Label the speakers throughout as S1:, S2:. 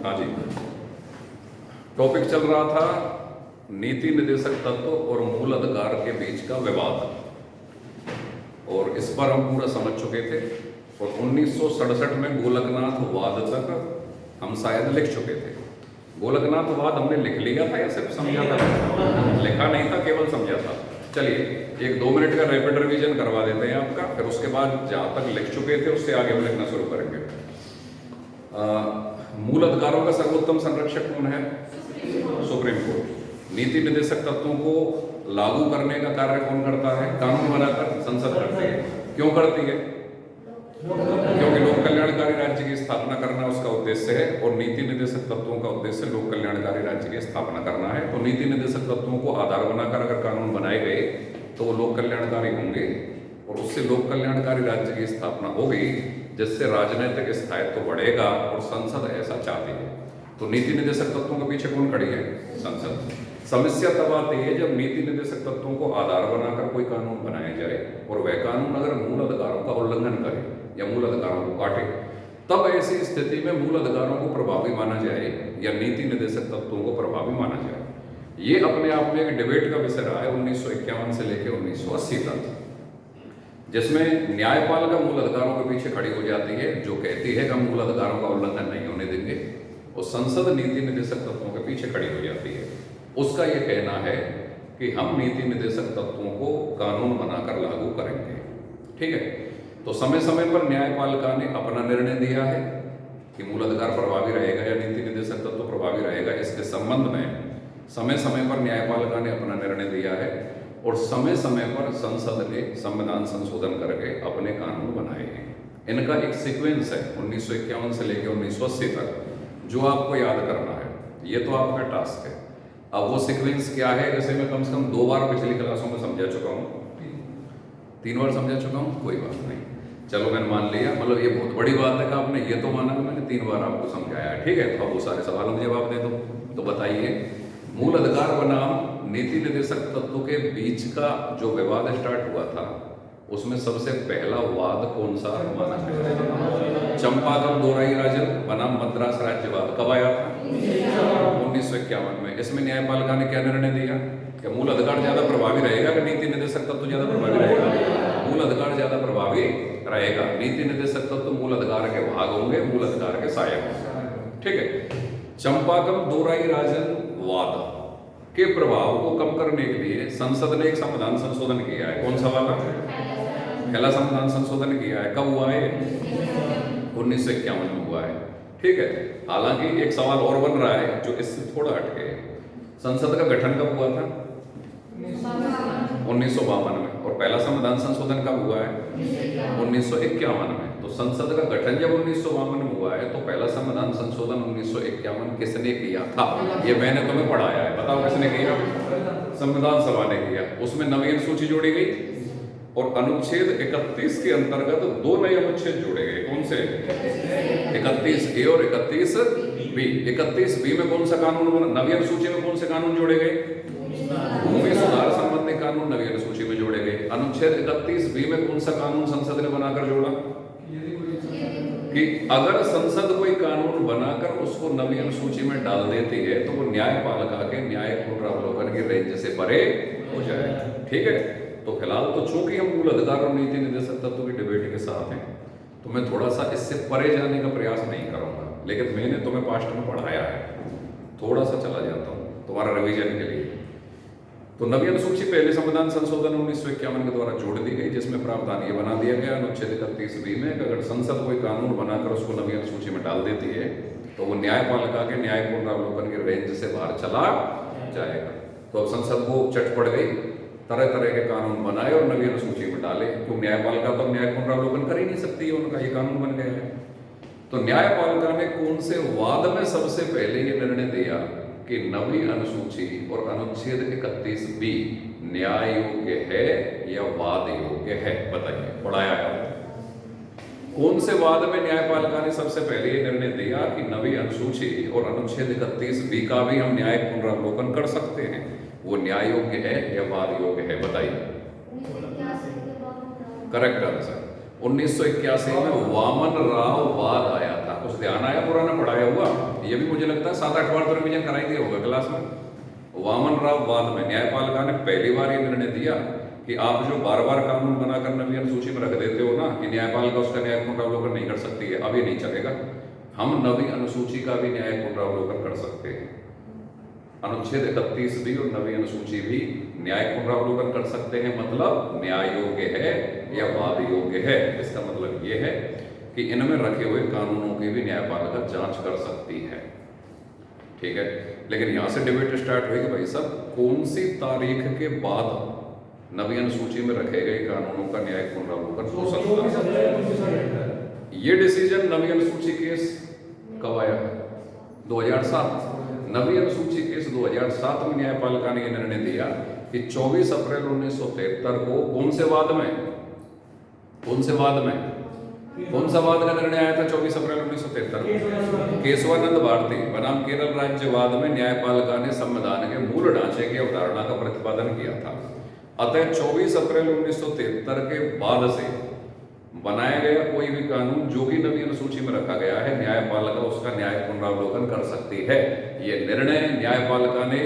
S1: हाँ जी, टॉपिक चल रहा था नीति निर्देशक तत्व और मूल अधिकार के बीच का विवाद, और इस पर हम पूरा समझ चुके थे। और 1967 में गोलकनाथ वाद तक हम शायद लिख चुके थे। गोलकनाथ वाद हमने लिख लिया था या सिर्फ समझा था? लिखा नहीं था, केवल समझा था। चलिए एक 2 मिनट का रैपिड रिवीजन करवा देते हैं आपका, फिर उसके बाद जहाँ तक लिख चुके थे उससे आगे हम लिखना शुरू करेंगे। मूल अधिकारों का सर्वोत्तम संरक्षक कौन है? Supreme court. नीति निर्देशक तत्वों को लागू करने का कार्य कौन करता है? कानून बनाकर संसद करती है। क्यों करती है? क्योंकि लोक कल्याणकारी राज्य की स्थापना करना उसका उद्देश्य है, और नीति निर्देशक तत्वों का उद्देश्य लोक कल्याणकारी राज्य की स्थापना करना है। तो नीति निर्देशक तत्वों को आधार बनाकर अगर कानून बनाए गए तो वो लोक कल्याणकारी होंगे, और उससे लोक कल्याणकारी राज्य की स्थापना होगी, जिससे राजनीतिक स्थायित्व बढ़ेगा, और संसद ऐसा चाहती है। तो नीति निर्देशक तत्वों के पीछे कौन खड़ी है? संसद। समस्या तब आती है जब नीति निर्देशक तत्वों को आधार बनाकर कोई कानून बनाया जाए और वह कानून अगर मूल अधिकारों का उल्लंघन करे या मूल अधिकारों को काटे, तब ऐसी स्थिति में मूल अधिकारों को प्रभावी माना जाए या नीति निर्देशक तत्वों को प्रभावी माना जाए। ये अपने आप में एक डिबेट का विषय रहा है 1951 से लेकर 1980 तक, जिसमें न्यायपालिका मूल अधिकारों के पीछे खड़ी हो जाती है, जो कहती है कि हम मूल अधिकारों का उल्लंघन नहीं होने देंगे, और संसद नीति निर्देशक तत्वों के पीछे खड़ी हो जाती है। उसका यह कहना है कि हम नीति निर्देशक तत्वों को कानून बनाकर लागू करेंगे। ठीक है, तो समय समय पर न्यायपालिका ने अपना निर्णय दिया है कि मूल अधिकार प्रभावी रहेगा या नीति निर्देशक तत्व प्रभावी रहेगा। इसके संबंध में समय समय पर न्यायपालिका ने अपना निर्णय दिया है, और समय समय पर संसद ने संविधान संशोधन करके अपने कानून बनाए हैं। इनका एक सीक्वेंस है 1951 से लेकर 1980 तक, जो आपको याद करना है। ये तो आपका टास्क है। अब वो सीक्वेंस क्या है, जैसे मैं कम से कम 2 बार पिछली क्लासों में समझा चुका हूँ, 3 बार समझा चुका हूँ, कोई बात नहीं, चलो मैंने मान लिया। मतलब ये बहुत बड़ी बात है कि आपने ये तो माना कि मैंने 3 बार आपको समझाया है। ठीक है, तो अब वो सारे सवालों के जवाब दे दो। तो बताइए, मूल अधिकार बनाम नीति निर्देशक तत्व के बीच का जो विवाद स्टार्ट हुआ था, उसमें सबसे पहला वाद कौन सा माना गया? चंपाकम दोराईराजन बनाम मद्रास राज्यवाद। कब आया था? 1951 में। इसमें न्यायपालिका ने क्या निर्णय दिया कि मूल अधिकार ज्यादा प्रभावी रहेगा कि नीति निर्देशक तत्व ज्यादा प्रभावी रहेगा? मूल अधिकार ज्यादा प्रभावी रहेगा। नीति निर्देशक तत्व मूल अधिकार के भाग होंगे, मूल अधिकार के सहायक होंगे। ठीक है, चंपाकम दोराईराजन वाद के प्रभाव को कम करने के लिए संसद ने एक संविधान संशोधन किया है। कौन सा वाला? पहला संविधान संशोधन किया है। कब हुआ है? 1951 में हुआ है। ठीक है, हालांकि एक सवाल और बन रहा है जो इससे थोड़ा हटके है। संसद का गठन कब हुआ था? 1952 में। और पहला संविधान संशोधन कब हुआ है? 1951 में। तो संसद का गठन जब 1952 में हुआ है, तो पहला संविधान संशोधन 1951 किसने किया था? ये मैंने तुम्हें पढ़ाया है। बताओ किसने किया? संविधान सभा ने किया। उसमें नवीन सूची जोड़ी गई, और अनुच्छेद 31 के अंतर्गत 2 नए अनुच्छेद जोड़े गए। कौन से? 31A और 31B। 31B में कौन सा कानून बना? नवीन सूची में कौन से कानून जोड़े गए? भूमि सुधार संबंधी कानून नवीन सूची में जोड़े गए। अनुच्छेद 31B में कौन सा कानून संसद ने बनाकर जोड़ा? कि अगर संसद कोई कानून बनाकर उसको नवीन सूची में डाल देती है, तो वो न्यायपालिका के न्याय पुनरावलोकन की रेंज से परे हो जाएगा। ठीक है, तो फिलहाल तो चूंकि हम मूल अधिकार और नीति निर्देशक तत्व की डिबेट के साथ हैं, तो मैं थोड़ा सा इससे परे जाने का प्रयास नहीं करूंगा, लेकिन मैंने तुम्हें पास्ट में पढ़ाया है, थोड़ा सा चला जाता हूँ तुम्हारा रिवीजन के लिए। तो नवीन सूची पहले संविधान संशोधन 1951 के द्वारा जोड़ दी गई, जिसमें प्रावधान ये बना दिया गया अनुच्छेद 31B में कि अगर संसद कोई कानून बनाकर उसको नवीन सूची में डाल देती है, तो वो न्यायपालिका के न्याय पुनरावलोकन की रेंज से बाहर चला जाएगा। तो अब संसद को चट पड़ गई, तरह तरह के कानून बनाए और नवीन सूची में डाले, क्योंकि न्यायपालिका तो न्याय पुनरावलोकन कर ही नहीं सकती, उनका ये कानून बन गया है। तो न्यायपालिका ने कौन से वाद में सबसे पहले ये निर्णय दिया कि नवी अनुसूची और अनुच्छेद 31B न्याय योग्य है या वाद योग्य है? बताइए, पढ़ाया है। कौन से वाद में न्यायपालिका ने सबसे पहले ये निर्णय दिया कि नवी अनुसूची और अनुच्छेद 31B का भी हम न्याय पुनरावलोकन कर सकते हैं? वो न्याय योग्य है या वाद योग्य है? बताइए। Correct answer. 1981 में वामन राव वाद आया था। कुछ ध्यान आया पुराना पढ़ाया हुआ? ये भी मुझे लगता है 7-8 बार तो रिवीजन कराई दिया होगा क्लास में। वामन राव वाद में न्यायपालिका ने पहली बार ये निर्णय दिया कि आप जो बार बार कानून बनाकर नवी अनुसूची में रख देते हो ना कि न्यायपालिका उसका न्याय पुनरावलोकन नहीं कर सकती है, अब ये नहीं चलेगा। हम नवी अनुसूची का भी न्याय पुनरावलोकन कर सकते हैं। अनुच्छेद 31 भी और नवी अनुसूची भी न्याय पुनरावलोकन कर सकते हैं। मतलब न्याय योग्य है या वाद योग्य है, इसका मतलब ये है कि इनमें रखे हुए कानूनों की भी न्यायपालिका जांच कर सकती है। ठीक है, लेकिन यहां से डिबेट स्टार्ट हुई कि भाई साहब कौन सी तारीख के बाद नवी अनुसूची में रखे गए कानूनों का न्याय पुनरावलोकन हो सकता है। ये डिसीजन नवी अनुसूची केस कब आया है? 2007। नवी अनुसूची केस 2007 में न्यायपालिका ने यह निर्णय दिया कि 24 अप्रैल 1973 को कौन से वाद का निर्णय आया था? 24 अप्रैल 1973 को केशवानंद भारती बनाम केरल राज्य वाद में न्यायपालिका ने संविधान के मूल ढांचे की अवधारणा का प्रतिपादन किया था। अतः 24 अप्रैल 1973 के बाद से बनाया गया कोई भी कानून जो कि नवी अनुसूची में रखा गया है, न्यायपालिका उसका न्याय पुनरावलोकन कर सकती है। यह निर्णय न्यायपालिका ने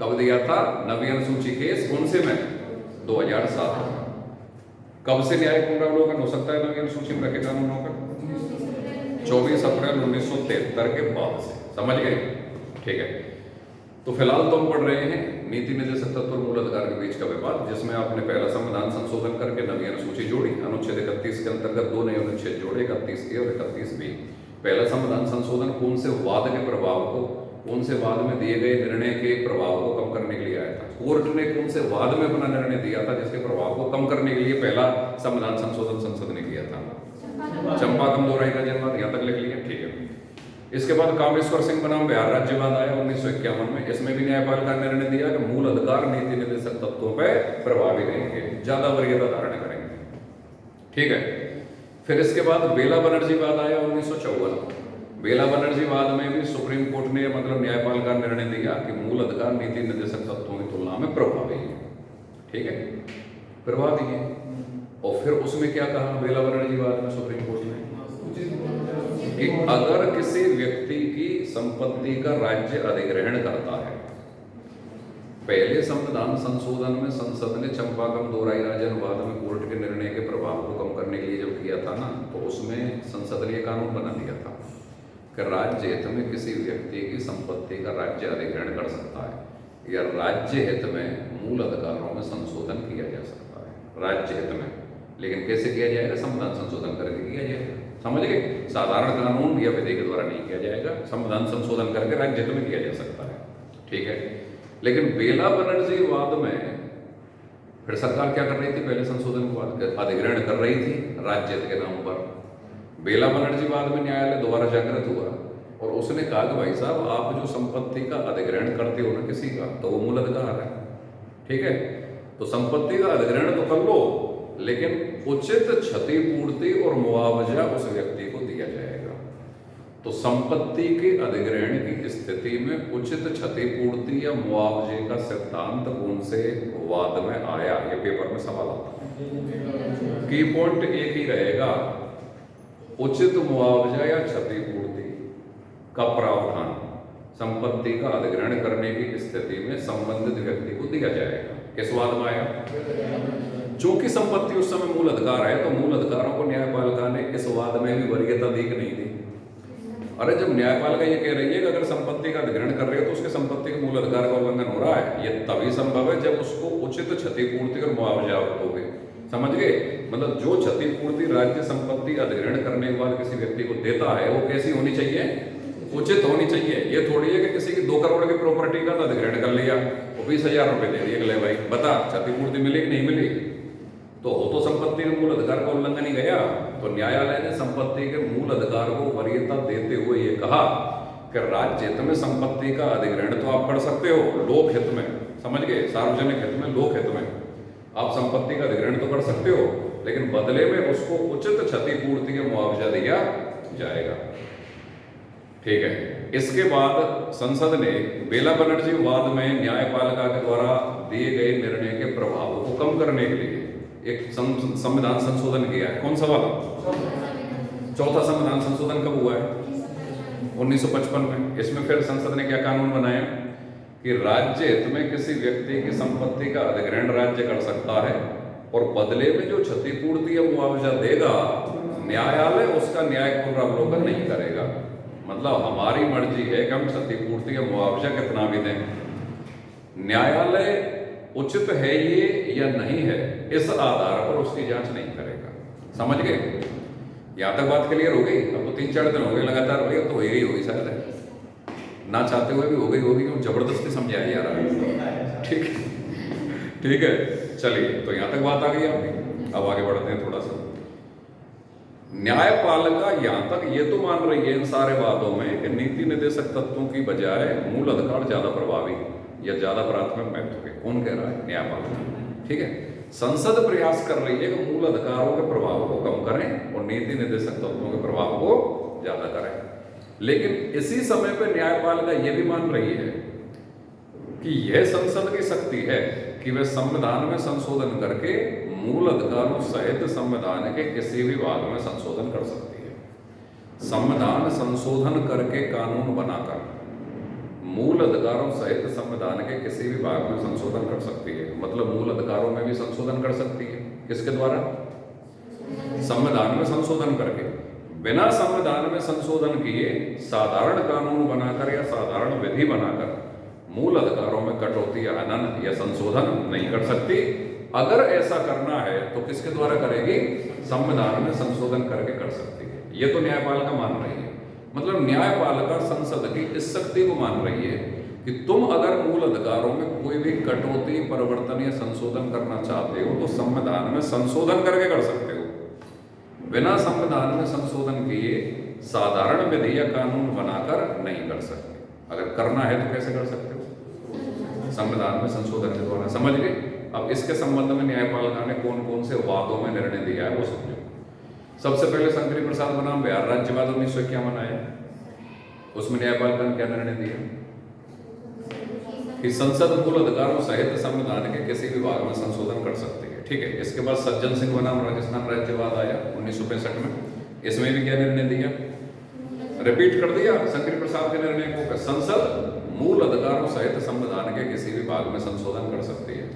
S1: कब दिया था? नवी अनुसूची केस कौन से में? 2007 में। कब से न्याय पुनरावलोकन हो सकता है नवी अनुसूची में रखे कानूनों का? 24 अप्रैल 1973 के बाद से। समझ गए? ठीक है, तो फिलहाल तो हम पढ़ रहे हैं नीति निर्देशक तत्व और मूल अधिकार के बीच का विवाद, जिसमें आपने पहला संविधान संशोधन करके नवी अनुसूची जोड़ी। अनुच्छेद 31 के अंतर्गत 2 नए अनुच्छेद जोड़े, 31A और 31B। पहला संविधान संशोधन कौन से वाद के प्रभाव को, कौन से वाद में दिए गए निर्णय के प्रभाव को कम करने के लिए आया था? कोर्ट ने कौन से वाद में अपना निर्णय दिया था जिसके प्रभाव को कम करने के लिए पहला संविधान संशोधन संसद ने किया था? चंपाकम दोहराई राज्यवाद। यहां तक लिख लिया? ठीक है। इसके बाद कामेश्वर सिंह बनाम बिहार राज्यवाद आया 1951 में। इसमें भी न्यायपालिका ने निर्णय दिया कि मूल अधिकार नीति निर्देशक तत्वों पर प्रभावी रहेंगे, ज्यादा वरीयता धारण करेंगे। ठीक है, फिर इसके बाद बेला बनर्जी वाद आया 1954। बेला बनर्जी वाद में भी सुप्रीम कोर्ट ने मतलब न्यायपालिका ने निर्णय दिया कि मूल अधिकार नीति निर्देशक तत्वों की तुलना में प्रभावी है। ठीक है, प्रभावी है। और फिर उसमें क्या कहा बेला बनर्जी वाद में सुप्रीम कोर्ट ने कि अगर किसी व्यक्ति की संपत्ति का राज्य अधिग्रहण करता है, पहले संविधान संशोधन में संसद ने चंपाकम दोहराई राज्यवाद में कोर्ट के निर्णय के प्रभाव को कम करने के लिए जब किया था ना, तो उसमें संसद ने कानून बना दिया था कि राज्य हित में किसी व्यक्ति की संपत्ति का राज्य अधिग्रहण कर सकता है या राज्य हित में मूल अधिकारों में संशोधन किया जा सकता है। राज्य हित में, लेकिन कैसे किया जाएगा? संविधान संशोधन करके किया जाएगा। समझ गए? साधारण कानून या विधि के द्वारा नहीं किया जाएगा, संविधान संशोधन करके राज्य हित में किया जा सकता है। ठीक है, लेकिन बेला बनर्जी वाद में फिर सरकार क्या कर रही थी? पहले संशोधन को अधिग्रहण कर रही थी राज्य हित के नाम पर। बेला बनर्जी वाद में न्यायालय दोबारा जागृत हुआ और उसने कहा कि भाई साहब, आप जो संपत्ति का अधिग्रहण करते हो ना किसी का, तो वो मूल अधिकार है। ठीक है, तो संपत्ति का अधिग्रहण तो कर लो, लेकिन उचित क्षतिपूर्ति और मुआवजा उस व्यक्ति को दिया जाएगा। तो संपत्ति के अधिग्रहण की स्थिति में उचित क्षतिपूर्ति या मुआवजे का सिद्धांत कौन से वाद में आया? ये पेपर में सवाल आता है। की पॉइंट एक ही रहेगा, उचित मुआवजा या क्षतिपूर्ति का प्रावधान संपत्ति का अधिग्रहण करने की स्थिति में संबंधित व्यक्ति को दिया जाएगा। किस वाद में आया? चूंकि संपत्ति उस समय मूल अधिकार है, तो मूल अधिकारों को न्यायपालिका ने इस वाद में भी वरीयता दी कि नहीं दी? अरे जब न्यायपालिका ये कह रही है कि अगर संपत्ति का अधिग्रहण कर रहे हो तो उसके संपत्ति के मूल अधिकार का उल्लंघन हो रहा है, ये तभी संभव है जब उसको उचित क्षतिपूर्ति और मुआवजा दोगे। समझ गए? मतलब जो क्षतिपूर्ति राज्य संपत्ति अधिग्रहण करने के बाद किसी व्यक्ति को देता है वो कैसी होनी चाहिए? उचित होनी चाहिए। ये थोड़ी है कि किसी की 2 करोड़ की प्रॉपर्टी का अधिग्रहण कर लिया, वो 20,000 रुपए दे दिए, ले भाई बता क्षतिपूर्ति मिली कि नहीं मिली? तो हो तो संपत्ति के मूल अधिकार का उल्लंघन ही गया। तो न्यायालय ने संपत्ति के मूल अधिकार को वरीयता देते हुए ये कहा कि राज्य हित में संपत्ति का अधिग्रहण तो आप कर सकते हो, लोक हित में, समझ गए, सार्वजनिक हित में, लोक हित में आप संपत्ति का अधिग्रहण तो कर सकते हो, लेकिन बदले में उसको उचित क्षतिपूर्ति का मुआवजा दिया जाएगा। ठीक है, इसके बाद संसद ने बेला बनर्जी वाद में न्यायपालिका के द्वारा दिए गए निर्णय के प्रभाव को कम करने के लिए एक संविधान संशोधन किया है, कौन सा वाला? चौथा संविधान संशोधन कब हुआ है? 1955 में। इसमें फिर संसद ने क्या कानून बनाया कि राज्य हित में किसी व्यक्ति की संपत्ति का अधिग्रहण राज्य कर सकता है और बदले में जो क्षतिपूर्ति या मुआवजा देगा न्यायालय उसका न्यायिक पुनरावलोकन नहीं करेगा। मतलब हमारी मर्जी है कि हम क्षतिपूर्ति या मुआवजा कितना भी दें, न्यायालय उचित है ये या नहीं है इस आधार पर उसकी जांच नहीं करेगा। समझ गए? यहां तक बात क्लियर हो गई? अब तो 3-4 दिन हो गए लगातार, भाई अब तो हो गई होगी शायद है, ना चाहते हुए भी हो गई होगी, क्यों जबरदस्ती समझाया जा रहा है। ठीक है, चलिए तो यहां तक बात आ गई आपकी। अब आगे बढ़ते हैं थोड़ा सा। न्यायपालिका यहां तक ये तो मान रही है इन सारे बातों में कि नीति निर्देशक तत्वों की बजाय मूल अधिकार ज्यादा प्रभावी या ज्यादा प्राथमिक महत्व है। कौन कह रहा है? न्यायपालिका। ठीक है, संसद प्रयास कर रही है कि मूल अधिकारों के प्रभाव को कम करें और नीति निर्देशक तत्वों के प्रभाव को ज्यादा करें। लेकिन इसी समय पर न्यायपालिका यह भी मान रही है कि यह संसद की शक्ति है कि वह संविधान में संशोधन करके मूल अधिकारों सहित संविधान के किसी भी भाग में संशोधन कर सकती है। संविधान संशोधन करके कानून बनाकर मूल अधिकारों सहित संविधान के किसी भी भाग में संशोधन कर सकती है। मतलब मूल अधिकारों में भी संशोधन कर सकती है। किसके द्वारा? संविधान में संशोधन करके। बिना संविधान में संशोधन किए साधारण कानून बनाकर या साधारण विधि बनाकर मूल अधिकारों में कटौती या हनन या संशोधन नहीं कर सकती। अगर ऐसा करना है तो किसके द्वारा करेगी? संविधान में संशोधन करके कर सकती है। ये तो न्यायपालिका मान रही है। मतलब न्यायपालिका संसद की इस शक्ति को मान रही है कि तुम अगर मूल अधिकारों में कोई भी कटौती, परिवर्तन या संशोधन करना चाहते हो तो संविधान में संशोधन करके कर सकते हो। बिना संविधान में संशोधन किए साधारण विधि या कानून बनाकर नहीं कर सकते। अगर करना है तो कैसे कर सकते हो? संविधान में संशोधन के द्वारा। समझ गए? अब इसके संबंध में न्यायपालिका ने कौन कौन से वादों में निर्णय दिया है वो समझो। सबसे पहले शंकरी प्रसाद बनाम बिहार राज्यवाद 1951 आया। उसमें न्यायपालिका ने क्या निर्णय दिया कि संसद मूल अधिकारों सहित संविधान के किसी भी भाग में संशोधन कर सकती है। ठीक है, इसके बाद सज्जन सिंह बनाम राजस्थान राज्यवाद आया 1965 में। इसमें भी क्या निर्णय दिया? रिपीट कर दिया शंकरी प्रसाद के निर्णय को कि संसद मूल अधिकारों सहित संविधान के किसी भी भाग में संशोधन कर सकती है।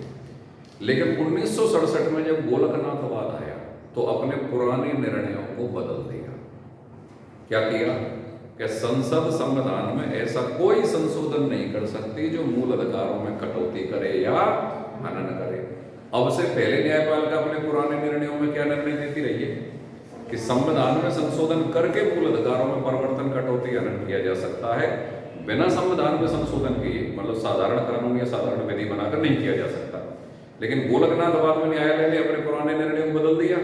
S1: लेकिन 1967 में जब गोलकनाथवाद आया तो अपने पुराने निर्णयों को बदल दिया। क्या किया कि संसद संविधान में ऐसा कोई संशोधन नहीं कर सकती जो मूल अधिकारों में कटौती करे या हनन करे। अब से पहले न्यायपालिका अपने पुराने निर्णयों में क्या निर्णय देती रही है कि संविधान में संशोधन करके मूल अधिकारों में परिवर्तन, कटौती, हनन किया जा सकता है। बिना संविधान में संशोधन किए, मतलब साधारण कानून या साधारण विधि बनाकर नहीं किया जा सकता। लेकिन गोलकनाथवाद में न्यायालय ने अपने पुराने निर्णयों को बदल दिया।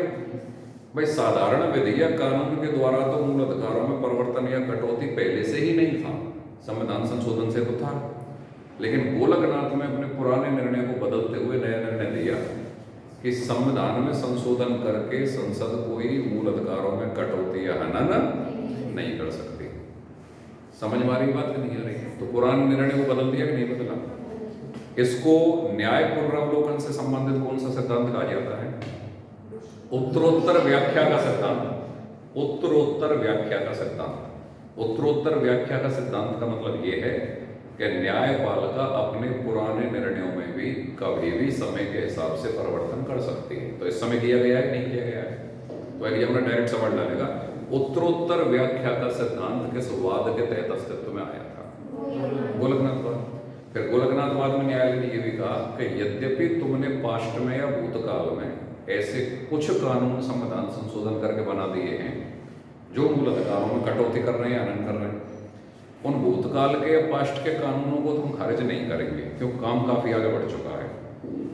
S1: भाई साधारण विधि या कानून के द्वारा तो मूल अधिकारों में परिवर्तन या कटौती पहले से ही नहीं था, संविधान संशोधन से तो था। लेकिन गोलकनाथ में अपने पुराने निर्णय को बदलते हुए नया निर्णय दिया कि संविधान में संशोधन करके संसद कोई मूल अधिकारों में कटौती या हनन नहीं कर सकती। समझ में आ रही बात नहीं आ रही? तो पुराने निर्णय को बदल दिया कि नहीं बदला? इसको न्याय पुनरावलोकन से संबंधित कौन सा सिद्धांत कहा जाता है? उत्तरोत्तर व्याख्या का सिद्धांत। उत्तरोत्तर व्याख्या का सिद्धांत। उत्तरोत्तर व्याख्या का सिद्धांत का मतलब यह है कि न्यायपालिका अपने पुराने निर्णयों में भी कभी भी समय के हिसाब से परिवर्तन कर सकती है। तो इस समय किया गया है, नहीं किया गया है? तो एग्जाम में डायरेक्ट सवाल डालेगा, उत्तरोत्तर व्याख्या का सिद्धांत किस वाद के तहत अस्तित्व में आया था? गोलकनाथवाद। फिर गोलकनाथवाद में न्यायालय ने यह भी कहा कि यद्यपि तुमने पास्ट में या भूतकाल में ऐसे कुछ कानून संविधान संशोधन करके बना दिए हैं जो मूल अधिकारों में कटौती कर रहे हैं, हनन कर रहे हैं, उन भूतकाल के या पास्ट के कानूनों को तुम खारिज नहीं करेंगे क्योंकि काम काफी आगे बढ़ चुका है।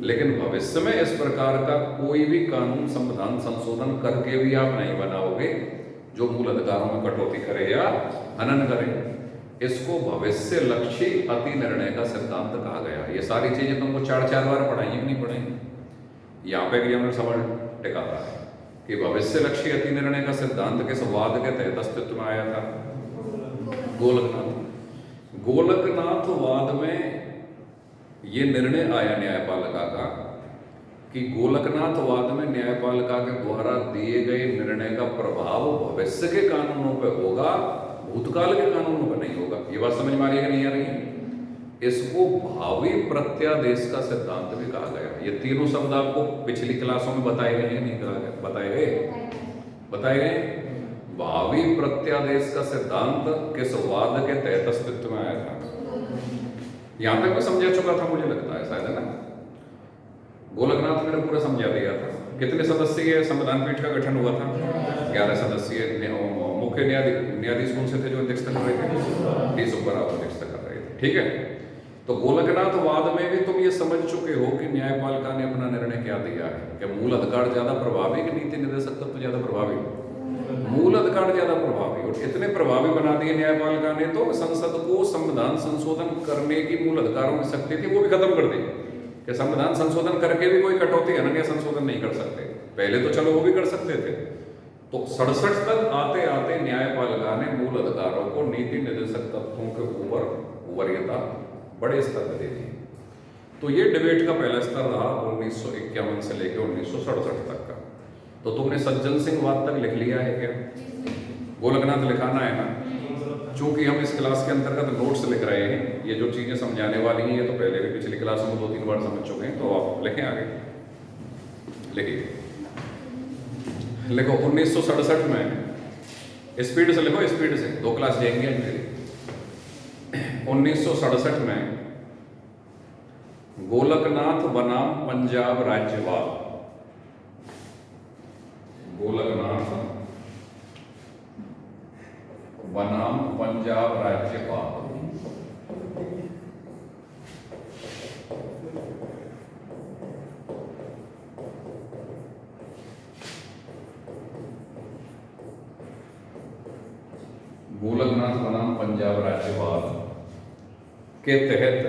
S1: लेकिन भविष्य में इस प्रकार का कोई भी कानून संविधान संशोधन करके भी आप नहीं बनाओगे जो मूल अधिकारों में कटौती करे या हनन करे। इसको भविष्य लक्षी अति निर्णय का सिद्धांत कहा गया। ये सारी चीजें तुमको 4-4 बार पढ़ाई कि नहीं पढ़ाई? यहाँ पे एग्जाम में सवाल टिकाता है कि भविष्य लक्षी अति निर्णय का सिद्धांत किस वाद के तहत अस्तित्व में आया था? गोलकनाथ। गोलकनाथवाद में ये निर्णय आया न्यायपालिका का कि गोलकनाथवाद में न्यायपालिका के द्वारा दिए गए निर्णय का प्रभाव भविष्य के कानूनों पर होगा, भूतकाल के कानूनों पर नहीं होगा। ये बात समझ में आ रही है कि नहीं आ रही है? इसको भावी प्रत्यादेश का सिद्धांत भी कहा गया। ये तीनों शब्द आपको पिछली क्लासों में बताए गए हैं, नहीं बताए गए? भावी प्रत्यादेश का सिद्धांत किस वाद के तहत अस्तित्व में आया था? यहां तक मैं समझा चुका था, मुझे लगता है, शायद, है ना? गोलकनाथ मैंने पूरा समझा दिया था। कितने सदस्यीय संविधान पीठ का गठन हुआ था? 11 सदस्यीय। मुख्य न्यायाधीश कौन से थे जो अध्यक्षता कर रहे थे? डी सुब्बाराव अध्यक्षता कर रहे थे। ठीक है, तो गोलकनाथवाद में भी तुम ये समझ चुके हो कि न्यायपालिका ने अपना निर्णय क्या दिया है, कि मूल अधिकार ज्यादा प्रभावी कि नीति निर्देशक तत्व ज्यादा प्रभावी? मूल अधिकार ज्यादा प्रभावी। और इतने प्रभावी बना दिए न्यायपालिका ने तो संसद को संविधान संशोधन करने की मूल अधिकारों की शक्ति थी, वो भी खत्म कर दी कि संविधान संशोधन करके भी कोई कटौती अनन्य संशोधन नहीं कर सकते। पहले तो चलो वो भी कर सकते थे। तो 67 तक आते आते न्यायपालिका ने मूल अधिकारों को नीति निर्देशक तत्वों के ऊपर वरीयता बड़े स्तर पर दे दी। तो ये डिबेट का पहला स्तर रहा 1951 से लेकर 1967 तक का। तो तुमने सज्जन सिंह वाद तक लिख लिया है क्या? गोलकनाथ लिखाना है ना? चूंकि हम इस क्लास के अंतर्गत नोट्स लिख रहे हैं, ये जो चीजें समझाने वाली हैं ये तो पहले भी पिछली क्लास में 2-3 बार समझ चुके हैं, तो आप लिखें आगे। लिखिए, लिखो 1967 में, स्पीड से लिखो, स्पीड से, 2 क्लास जाएंगे मेरी। 1967 में गोलकनाथ बनाम पंजाब राज्यवाद, गोलकनाथ बनाम पंजाब राज्यवाद, गोलकनाथ बनाम पंजाब राज्यवाद के तहत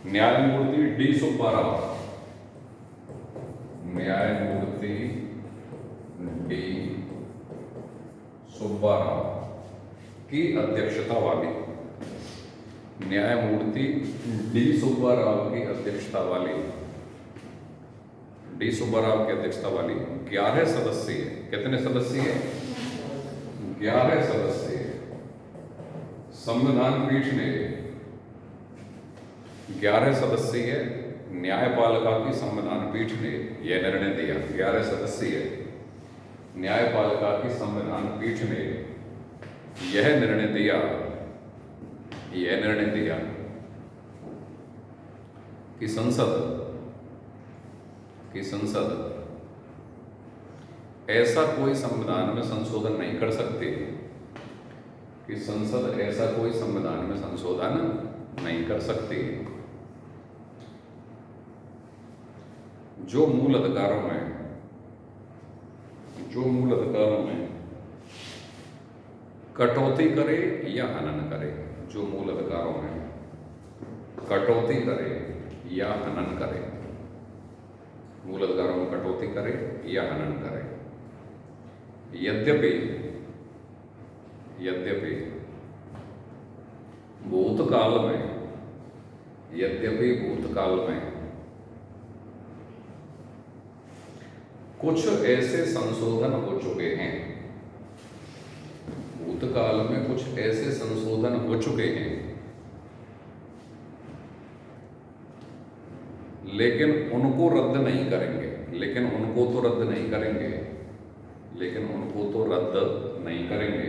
S1: न्यायमूर्ति डी सुब्बाराव, न्यायमूर्ति डी सुब्बाराव की अध्यक्षता वाली, न्यायमूर्ति डी सुब्बाराव की अध्यक्षता वाली, डी सुब्बाराव की अध्यक्षता वाली 11 सदस्यीय, कितने सदस्यीय? 11 सदस्यीय संविधान पीठ ने 11 सदस्यीय न्यायपालिका की संविधान पीठ ने यह निर्णय दिया। 11 सदस्यीय न्यायपालिका की संविधान पीठ ने यह निर्णय दिया कि संसद ऐसा कोई संविधान में संशोधन नहीं कर सकती, कि संसद ऐसा कोई संविधान में संशोधन नहीं कर सकती जो मूल अधिकारों में कटौती करे या हनन करे, जो मूल अधिकारों में कटौती करे या हनन करे, मूल अधिकारों में कटौती करे या हनन करे। यद्यपि भूतकाल में कुछ ऐसे संशोधन हो चुके हैं, भूतकाल में कुछ ऐसे संशोधन हो चुके हैं, लेकिन उनको रद्द नहीं करेंगे, लेकिन उनको तो रद्द नहीं करेंगे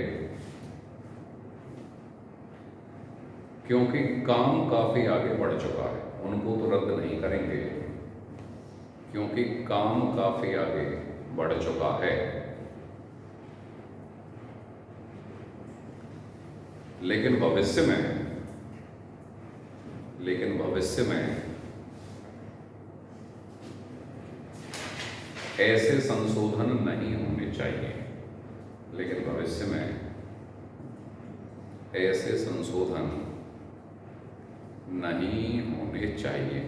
S1: क्योंकि काम काफी आगे बढ़ चुका है। उनको तो रद्द नहीं करेंगे क्योंकि काम काफी आगे बढ़ चुका है, लेकिन भविष्य में ऐसे संशोधन नहीं होने चाहिए, लेकिन भविष्य में ऐसे संशोधन नहीं होने चाहिए,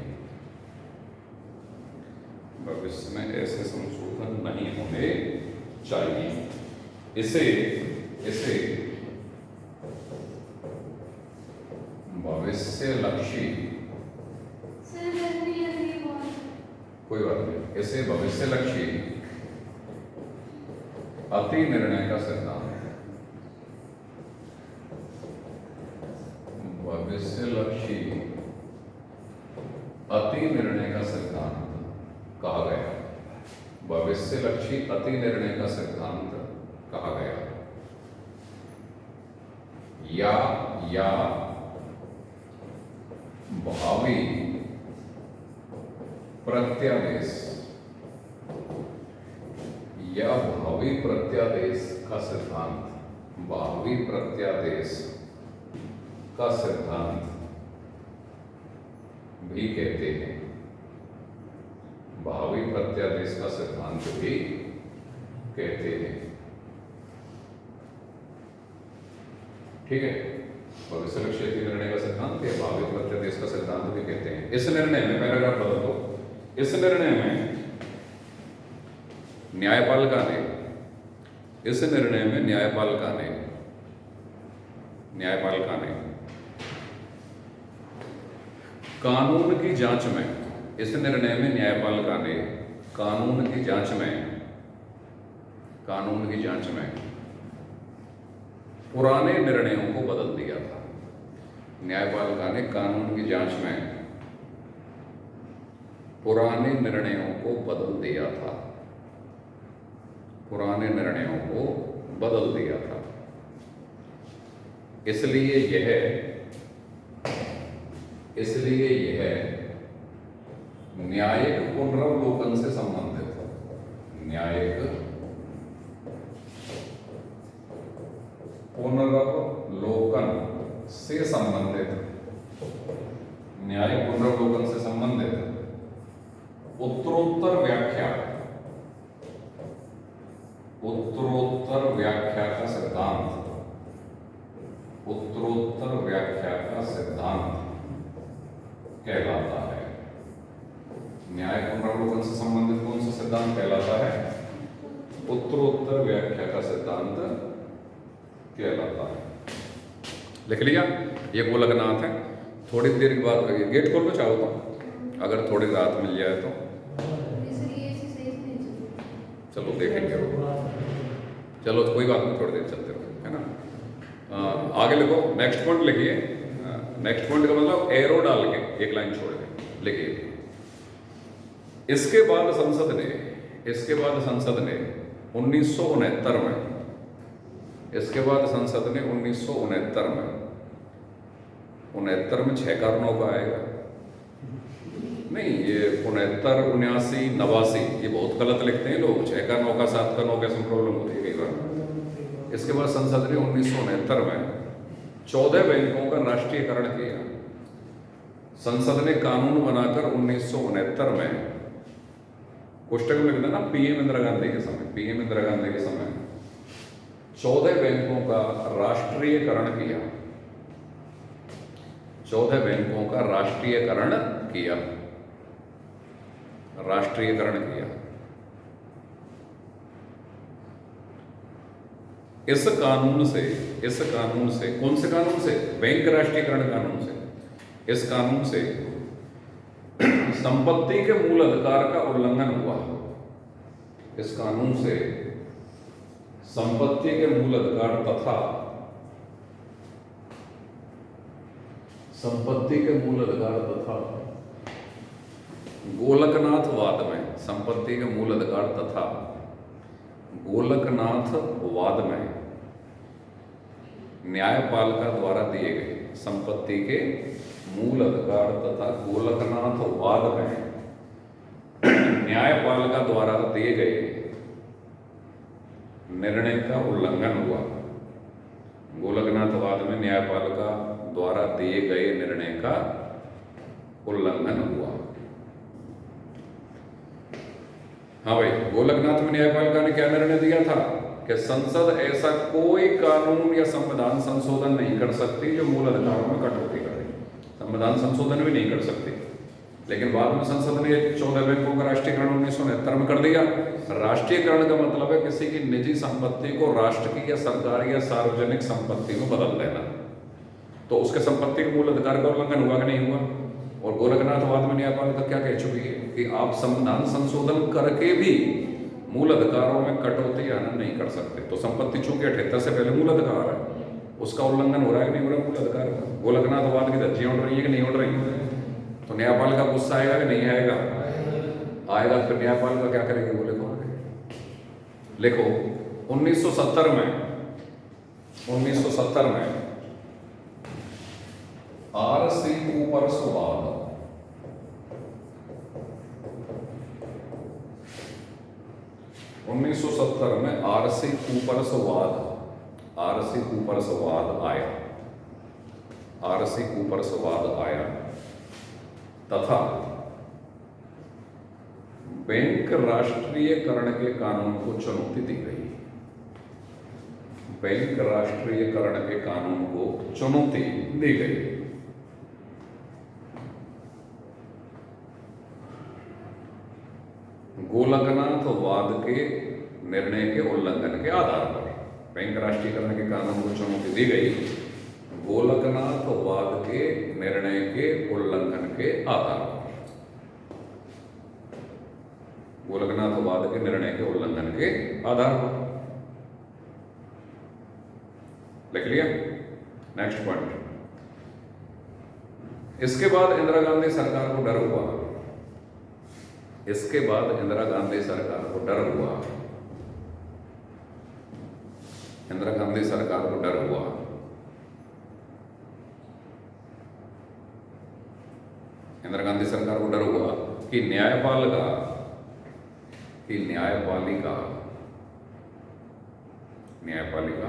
S1: भविष्य में ऐसे संशोधन नहीं होने चाहिए। इसे भविष्य लक्ष्य जैसे भविष्यलक्षी अति निर्णय का सिद्धांत, भविष्यलक्षी अति निर्णय का सिद्धांत कहा गया, भविष्यलक्षी अति निर्णय का सिद्धांत कहा गया। या भावी प्रत्यादेश, या भावी प्रत्यादेश का सिद्धांत, भावी प्रत्यादेश का सिद्धांत भी कहते हैं, भावी प्रत्यादेश का सिद्धांत भी कहते हैं। ठीक है, भविष्यलक्षी अति निर्णय का सिद्धांत या भावी प्रत्यादेश का सिद्धांत भी कहते हैं। इस निर्णय में, पैराग्राफ बदल दो, इस निर्णय में न्यायपालिका ने, इस निर्णय में न्यायपालिका ने कानून की जांच में, इस निर्णय में न्यायपालिका ने कानून की जांच में पुराने निर्णयों को बदल दिया था। न्यायपालिका ने कानून की जांच में पुराने निर्णयों को बदल दिया था, पुराने निर्णयों को बदल दिया था। इसलिए यह न्यायिक पुनरावलोकन से संबंधित है, न्यायिक पुनरावलोकन से संबंधित, न्यायिक पुनरावलोकन से संबंधित उत्तरोत्तर व्याख्या का सिद्धांत, उत्तरोत्तर व्याख्या का सिद्धांत कहलाता है। न्याय पुनरावलोकन से संबंधित कौन सा सिद्धांत कहलाता है? उत्तरोत्तर व्याख्या का सिद्धांत कहलाता है। लिख लिया? ये गोलकनाथ है। थोड़ी देर के बाद गेट खोल लो चाहो तो, अगर थोड़ी रात मिल जाए तो। चलो देखेंगे, चलो कोई बात नहीं, थोड़ी देर चलते रहो, है ना। आगे लिखो, नेक्स्ट पॉइंट लिखिए। नेक्स्ट पॉइंट का मतलब एरो डाल के एक लाइन छोड़ के लिखिए। इसके बाद संसद ने 1969 में, इसके बाद संसद ने 1969 में 6 कारणों का आएगा नहीं, ये 69, 79, 89 ये बहुत गलत लिखते हैं लोग। 6 का 9 का 7 का 9 कैसे प्रॉब्लम होती है कई बार। इसके बाद संसद ने 1969 में 14 बैंकों का राष्ट्रीयकरण किया। संसद ने कानून बनाकर 1969 में, पुस्तक में लिख देना, पीएम इंदिरा गांधी के समय, पीएम इंदिरा गांधी के समय 14 बैंकों का राष्ट्रीयकरण किया, 14 बैंकों का राष्ट्रीयकरण किया। इस कानून से कौन से कानून से? बैंक राष्ट्रीयकरण कानून से। इस कानून से संपत्ति के मूल अधिकार का उल्लंघन हुआ। इस कानून से संपत्ति के मूल अधिकार तथा गोलकनाथवाद में, संपत्ति के मूल अधिकार तथा गोलकनाथवाद में न्यायपालिका द्वारा दिए गए, संपत्ति के मूल अधिकार तथा गोलकनाथवाद में न्यायपालिका द्वारा दिए गए निर्णय का उल्लंघन हुआ। गोलकनाथवाद में न्यायपालिका द्वारा दिए गए निर्णय का उल्लंघन हुआ। हाँ भाई, गोलकनाथ में न्यायपालिका ने क्या निर्णय दिया था कि संसद ऐसा कोई कानून या संविधान संशोधन नहीं कर सकती जो मूल अधिकारों में कटौती करे। संविधान संशोधन भी नहीं कर सकती। लेकिन बाद में संसद ने 14 बैंकों का राष्ट्रीयकरण 1969 में कर दिया। राष्ट्रीयकरण का मतलब है किसी की निजी संपत्ति को राष्ट्र की या सरकारी या सार्वजनिक संपत्ति में बदल देना। तो उसके संपत्ति के मूल अधिकार का उल्लंघन हुआ कि नहीं हुआ? और गोलकनाथवाद में न्यायपालिका क्या कह चुकी है? कि आप संविधान संशोधन करके भी मूल अधिकारों में कटौती या हनन नहीं कर सकते। तो संपत्ति चूंकि 78 से पहले मूल अधिकार है, उसका उल्लंघन हो रहा है कि नहीं हो रहा मूल अधिकार का? गोलकनाथवाद की धज्जियां उड़ रही है कि नहीं उड़ रही? तो न्यायपाल का गुस्सा आएगा कि नहीं आएगा? आएगा। फिर न्यायपाल का क्या करेंगे? वो लिखो आगे। लिखो 1970 में आरसी कूपरसवाद, 1970 में आरसी कूपरसवाद आया तथा बैंक राष्ट्रीयकरण के कानून को चुनौती दी गई। बैंक राष्ट्रीयकरण के कानून को चुनौती दी गई। गोलकनाथवाद के निर्णय के उल्लंघन के आधार पर बैंक राष्ट्रीयकरण के कानून को चुनौती दी गई। गोलकनाथवाद के निर्णय के उल्लंघन के आधार पर, गोलकनाथवाद के निर्णय के उल्लंघन के आधार पर। लिख लिया? Next point. इसके बाद इंदिरा गांधी सरकार को डर हुआ। इसके बाद इंदिरा गांधी सरकार को डर हुआ। इंदिरा गांधी सरकार को डर हुआ इंदिरा गांधी सरकार को डर हुआ कि न्यायपालिका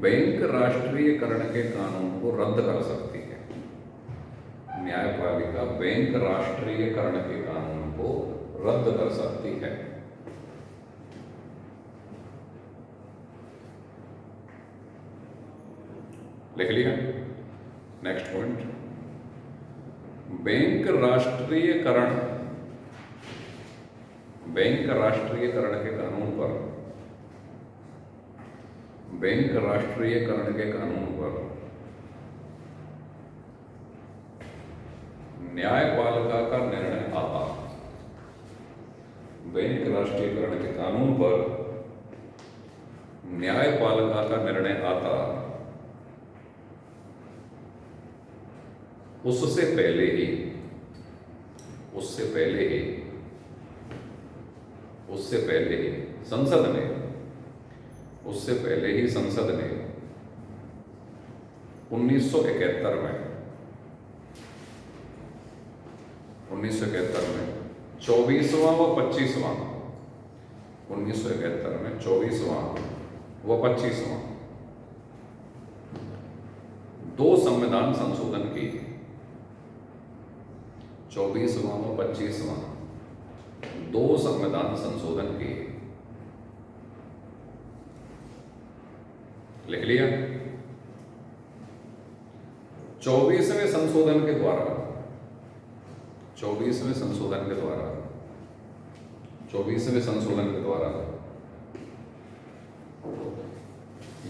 S1: बैंक राष्ट्रीयकरण के कानून को रद्द कर सकती है। न्यायपालिका बैंक राष्ट्रीयकरण के कानून को रद्द कर सकती है। लिख लिया? Next point. बैंक राष्ट्रीयकरण के कानून पर, बैंक राष्ट्रीयकरण के कानून पर न्यायपालिका का निर्णय आता। बैंक राष्ट्रीयकरण के कानून पर न्यायपालिका का निर्णय आता, उससे पहले ही संसद ने 1971 में 24वां व 25वां 1971 में 24वां व 25वां दो संविधान संशोधन की। 24वां व 25वां दो संविधान संशोधन की। लिख लिया? 24वें संशोधन के द्वारा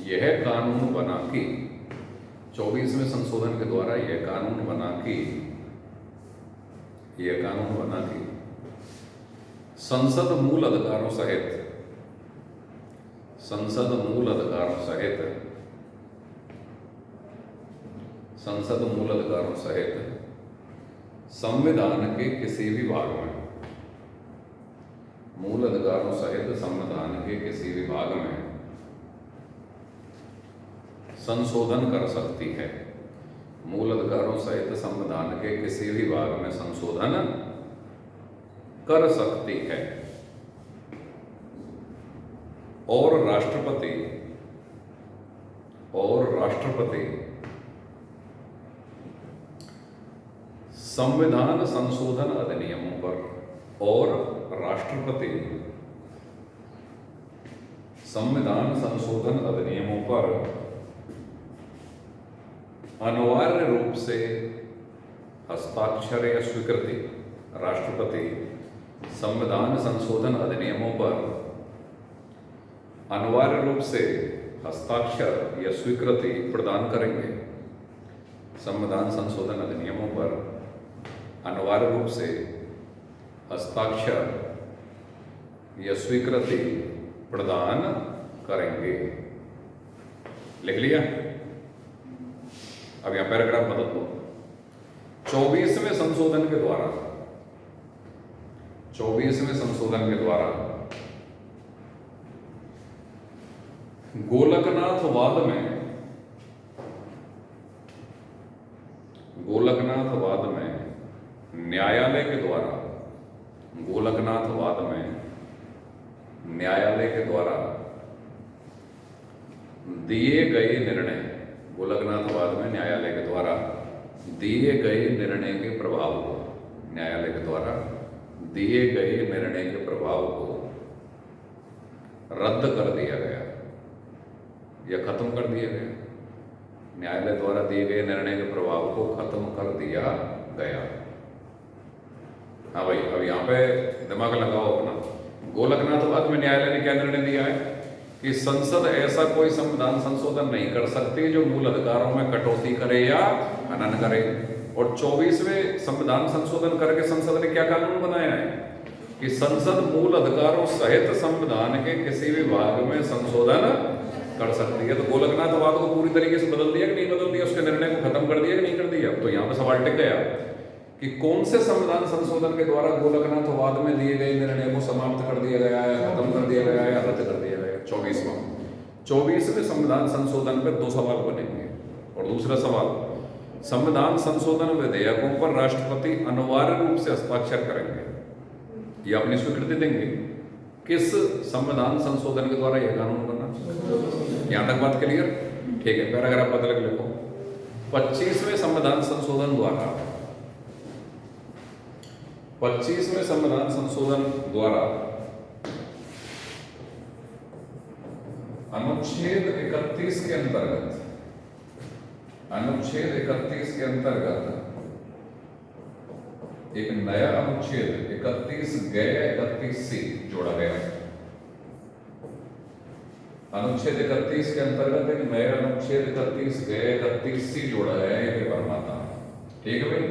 S1: यह कानून बना कि 24वें संशोधन के द्वारा यह कानून बना कि संसद मूल अधिकारों सहित संविधान के किसी भी भाग में, मूल अधिकारों सहित संविधान के किसी भी भाग में संशोधन कर सकती है। मूल अधिकारों सहित संविधान के किसी भी भाग में संशोधन कर सकती है। और राष्ट्रपति संविधान संशोधन अधिनियमों पर अनिवार्य रूप से हस्ताक्षर या स्वीकृति, राष्ट्रपति संविधान संशोधन अधिनियमों पर अनिवार्य रूप से हस्ताक्षर या स्वीकृति प्रदान करेंगे। संविधान संशोधन अधिनियमों पर अनिवार्य रूप से हस्ताक्षर या स्वीकृति प्रदान करेंगे। लिख लिया? अब यहां पैराग्राफ बदल दो। 24वें संशोधन के द्वारा 24वें संशोधन के द्वारा गोलकनाथवाद में न्यायालय के द्वारा गोलकनाथवाद में न्यायालय के द्वारा दिए गए निर्णय गोलकनाथवाद में न्यायालय के द्वारा दिए गए निर्णय के प्रभाव को न्यायालय के द्वारा दिए गए निर्णय के प्रभाव को रद्द कर दिया गया या खत्म कर दिया गया। न्यायालय द्वारा दिए गए निर्णय के प्रभाव को खत्म कर दिया गया। हाँ भाई, अब यहां पे दिमाग लगाओ अपना। गोलकनाथवाद में न्यायालय ने क्या निर्णय दिया है कि संसद ऐसा कोई संविधान संशोधन नहीं कर सकती जो मूल अधिकारों में कटौती करे या हनन करे। और 24वें संविधान संशोधन करके संसद ने क्या कानून बनाया है कि संसद मूल अधिकारों सहित संविधान के किसी भी भाग में संशोधन कर सकती है। तो गोलकनाथवाद को पूरी तरीके से बदल दिया कि नहीं बदल दिया, उसके निर्णय को खत्म कर दिया कि नहीं कर दिया। तो यहां पर सवाल टिक गया कि कौन से संविधान संशोधन के द्वारा गोलकनाथवाद में दिए गए निर्णय को समाप्त कर दिया गया है, खत्म कर दिया गया है या रद्द कर दिया गया। 24वें संविधान संशोधन पर 2 सवाल बनेंगे। और दूसरा सवाल, संविधान संशोधन विधेयकों पर राष्ट्रपति अनिवार्य रूप से हस्ताक्षर करेंगे या अपनी स्वीकृति देंगे। किस संविधान संशोधन के द्वारा यह कानून बना? यहां तक बात क्लियर? ठीक है, पैराग्राफ बदल के लिखो। 25वें संविधान संशोधन द्वारा 25वें संविधान संशोधन द्वारा अनुच्छेद 31 के अंतर्गत एक नया अनुच्छेद 31 जोड़ा गया है। अनुच्छेद 31 के अंतर्गत एक नया अनुच्छेद 31 जोड़ा गया है। ये परमाता, ठीक है भाई।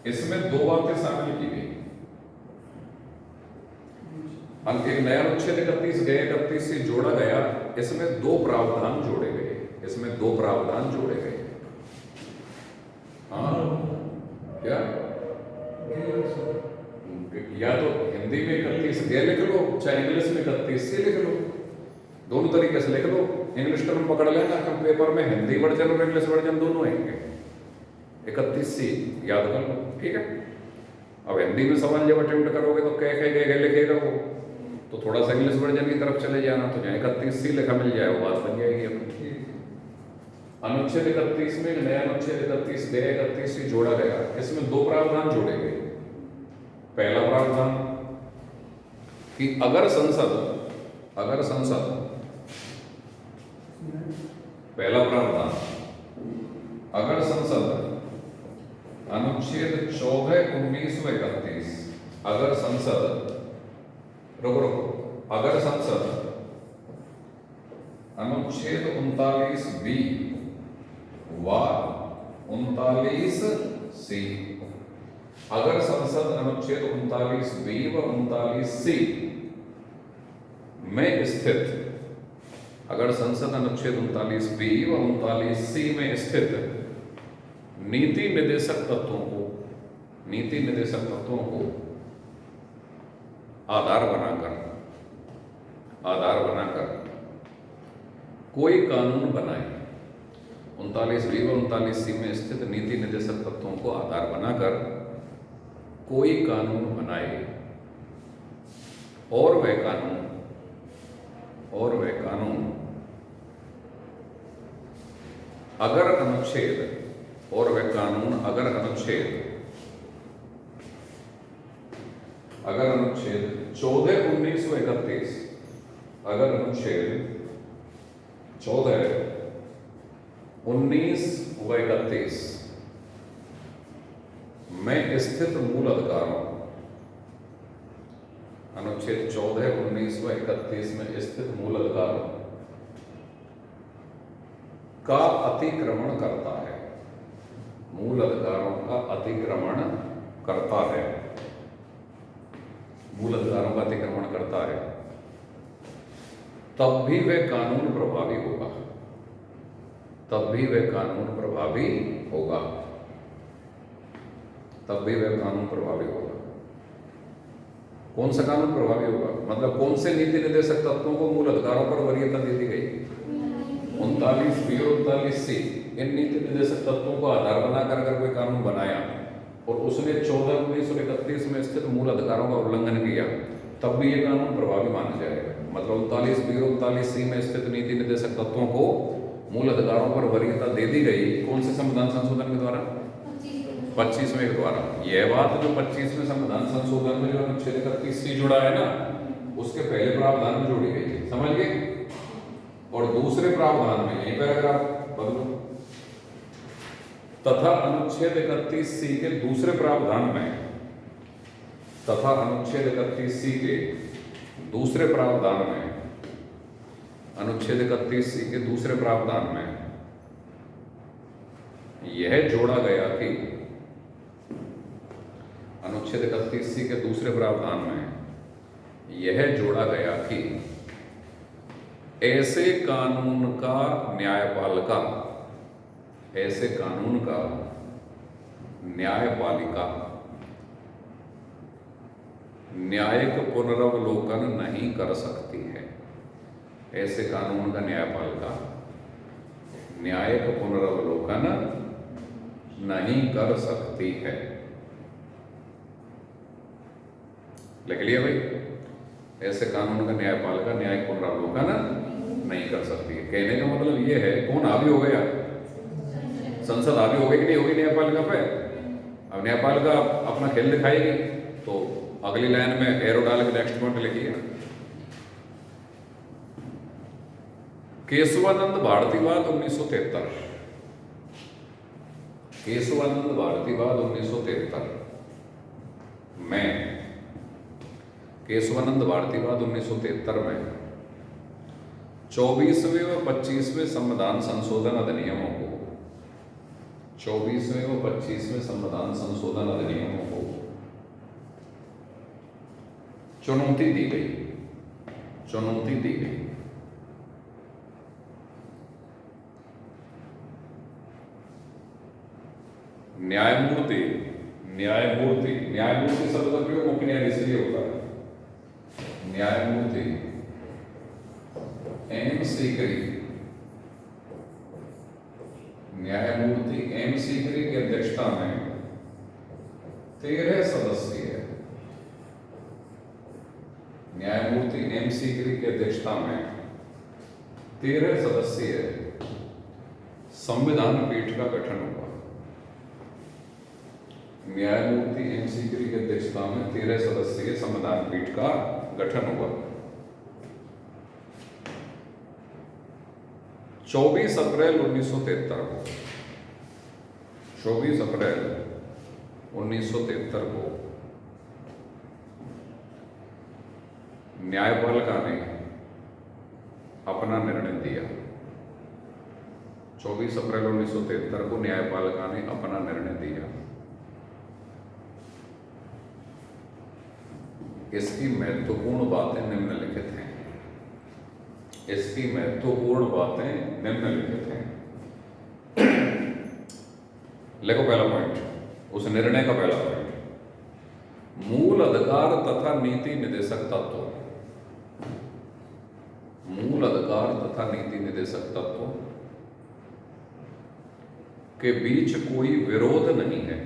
S1: इसमें 2 बातें शामिल की गई। एक नया अनुच्छेद 31 जोड़ा गया। इसमें 2 प्रावधान जोड़े गए। हाँ, क्या? या तो हिंदी में 31 गे लिख लो, चाहे इंग्लिश में 31 सी लिख लो। दोनों तरीके से लिख लो। इंग्लिश टर्म पकड़ लेना कि पेपर में हिंदी वर्जन और इंग्लिश वर्जन दोनों आएंगे। 31 सी याद कर लो, ठीक है। अब हिंदी में सवाल जब अटेम्प्ट करोगे तो कह लिखेगा वो, तो थोड़ा सा इंग्लिश वर्जन की तरफ चले जाना, तो जहाँ 31 सी लिखा मिल जाए वो बात बन जाएगी अपनी। अनुच्छेद 31 में नया अनुच्छेद 31 जोड़ा गया। इसमें 2 प्रावधान जोड़े गए। पहला प्रावधान कि अगर संसद अनुच्छेद 14, 19 व 31 अगर संसद अनुच्छेद 39B व 39C अगर संसद अनुच्छेद 39B व 39C में स्थित में स्थित नीति निर्देशक तत्वों को आधार बनाकर कोई कानून बनाए। 39B व 39C में स्थित नीति निर्देशक तत्वों को आधार बनाकर कोई कानून बनाए और वह कानून अगर अनुच्छेद 14, 19 व 31 अगर अनुच्छेद 14, 19 व 31 में स्थित मूल अधिकारों अनुच्छेद 14, 19 व 31 में स्थित मूल अधिकारों का अतिक्रमण करता है मूल अधिकारों का अतिक्रमण करता है, मूल अधिकारों का अतिक्रमण करता है, तब भी वह कानून प्रभावी होगा, तब भी वह कानून प्रभावी होगा, तब भी वह कानून प्रभावी होगा। कौन सा कानून प्रभावी होगा? मतलब कौन से नीति निर्देशक तत्वों को मूल अधिकारों पर वरीयता दे दी गई? 39B और 39C। इन नीति निर्देशक तत्वों को आधार बनाकर अगर कोई कानून बनाया और उसने 14/1931 में स्थित मूल अधिकारों का उल्लंघन किया, तब भी ये कानून प्रभावी माना जाएगा। मतलब 39B और 39C में स्थित नीति निर्देशक तत्वों को मूल अधिकारों पर वरीयता दे दी गई। कौन से संविधान संशोधन के द्वारा? 25वें के द्वारा। यह बात जो 25वें संविधान संशोधन में जो अनुच्छेद 31C जुड़ा है ना, उसके पहले प्रावधान में जोड़ी गई है, समझ गए? और दूसरे प्रावधान में यही पैराग्राफ बदलो, तथा अनुच्छेद 31C के दूसरे प्रावधान में, तथा अनुच्छेद 31C के दूसरे प्रावधान में, अनुच्छेद 31C के दूसरे प्रावधान में यह जोड़ा गया कि, अनुच्छेद 31C के दूसरे प्रावधान में यह जोड़ा गया कि ऐसे कानून का न्यायपालिका, ऐसे कानून का न्यायपालिका न्यायिक पुनरावलोकन नहीं कर सकती है। ऐसे कानून का न्यायपालिका न्यायिक पुनरावलोकन नहीं कर सकती है। लिख लिया भाई? ऐसे कानून का न्यायपालिका न्यायिक पुनरावलोकन नहीं कर सकती है। कहने का मतलब ये है, कौन हावी हो गया? संसद हावी हो गई कि नहीं होगी न्यायपालिका पे? अब न्यायपालिका अपना खेल दिखाएगी, तो अगली लाइन में एरो डाल के नेक्स्ट पॉइंट लिखिए। केशवानंद भारतीवाद 1973, केशवानंद भारतीवाद 1973 में, केशवानंद भारतीवाद 1973 में 24वें व 25वें संविधान संशोधन अधिनियमों को, 24वें व 25वें संविधान संशोधन अधिनियमों को चुनौती दी गई, चुनौती दी गई। न्यायमूर्ति, न्यायमूर्ति, न्यायमूर्ति शब्द का प्रयोग मुख्य न्यायाधीश इसलिए होता है। न्यायमूर्ति एम सीकरी, न्यायमूर्ति एम सीकरी की अध्यक्षता में 13 सदस्यीय, न्यायमूर्ति एम सीकरी की अध्यक्षता में 13 सदस्यीय संविधान पीठ का गठन हुआ। न्यायमूर्ति एम सीकरी की अध्यक्षता में 13 सदस्यीय संविधान पीठ का गठन हुआ। 24 अप्रैल 1973 को, 24 अप्रैल 1973 को न्यायपालिका ने अपना निर्णय दिया। 24 अप्रैल 1973 को न्यायपालिका ने अपना निर्णय दिया। इसकी महत्वपूर्ण बातें निम्नलिखित हैं, इसकी महत्वपूर्ण बातें निम्नलिखित हैं। देखो पहला पॉइंट, उस निर्णय का पहला पॉइंट, मूल अधिकार तथा नीति निर्देशक तत्व, मूल अधिकार तथा नीति निर्देशक तत्व के बीच कोई विरोध नहीं है।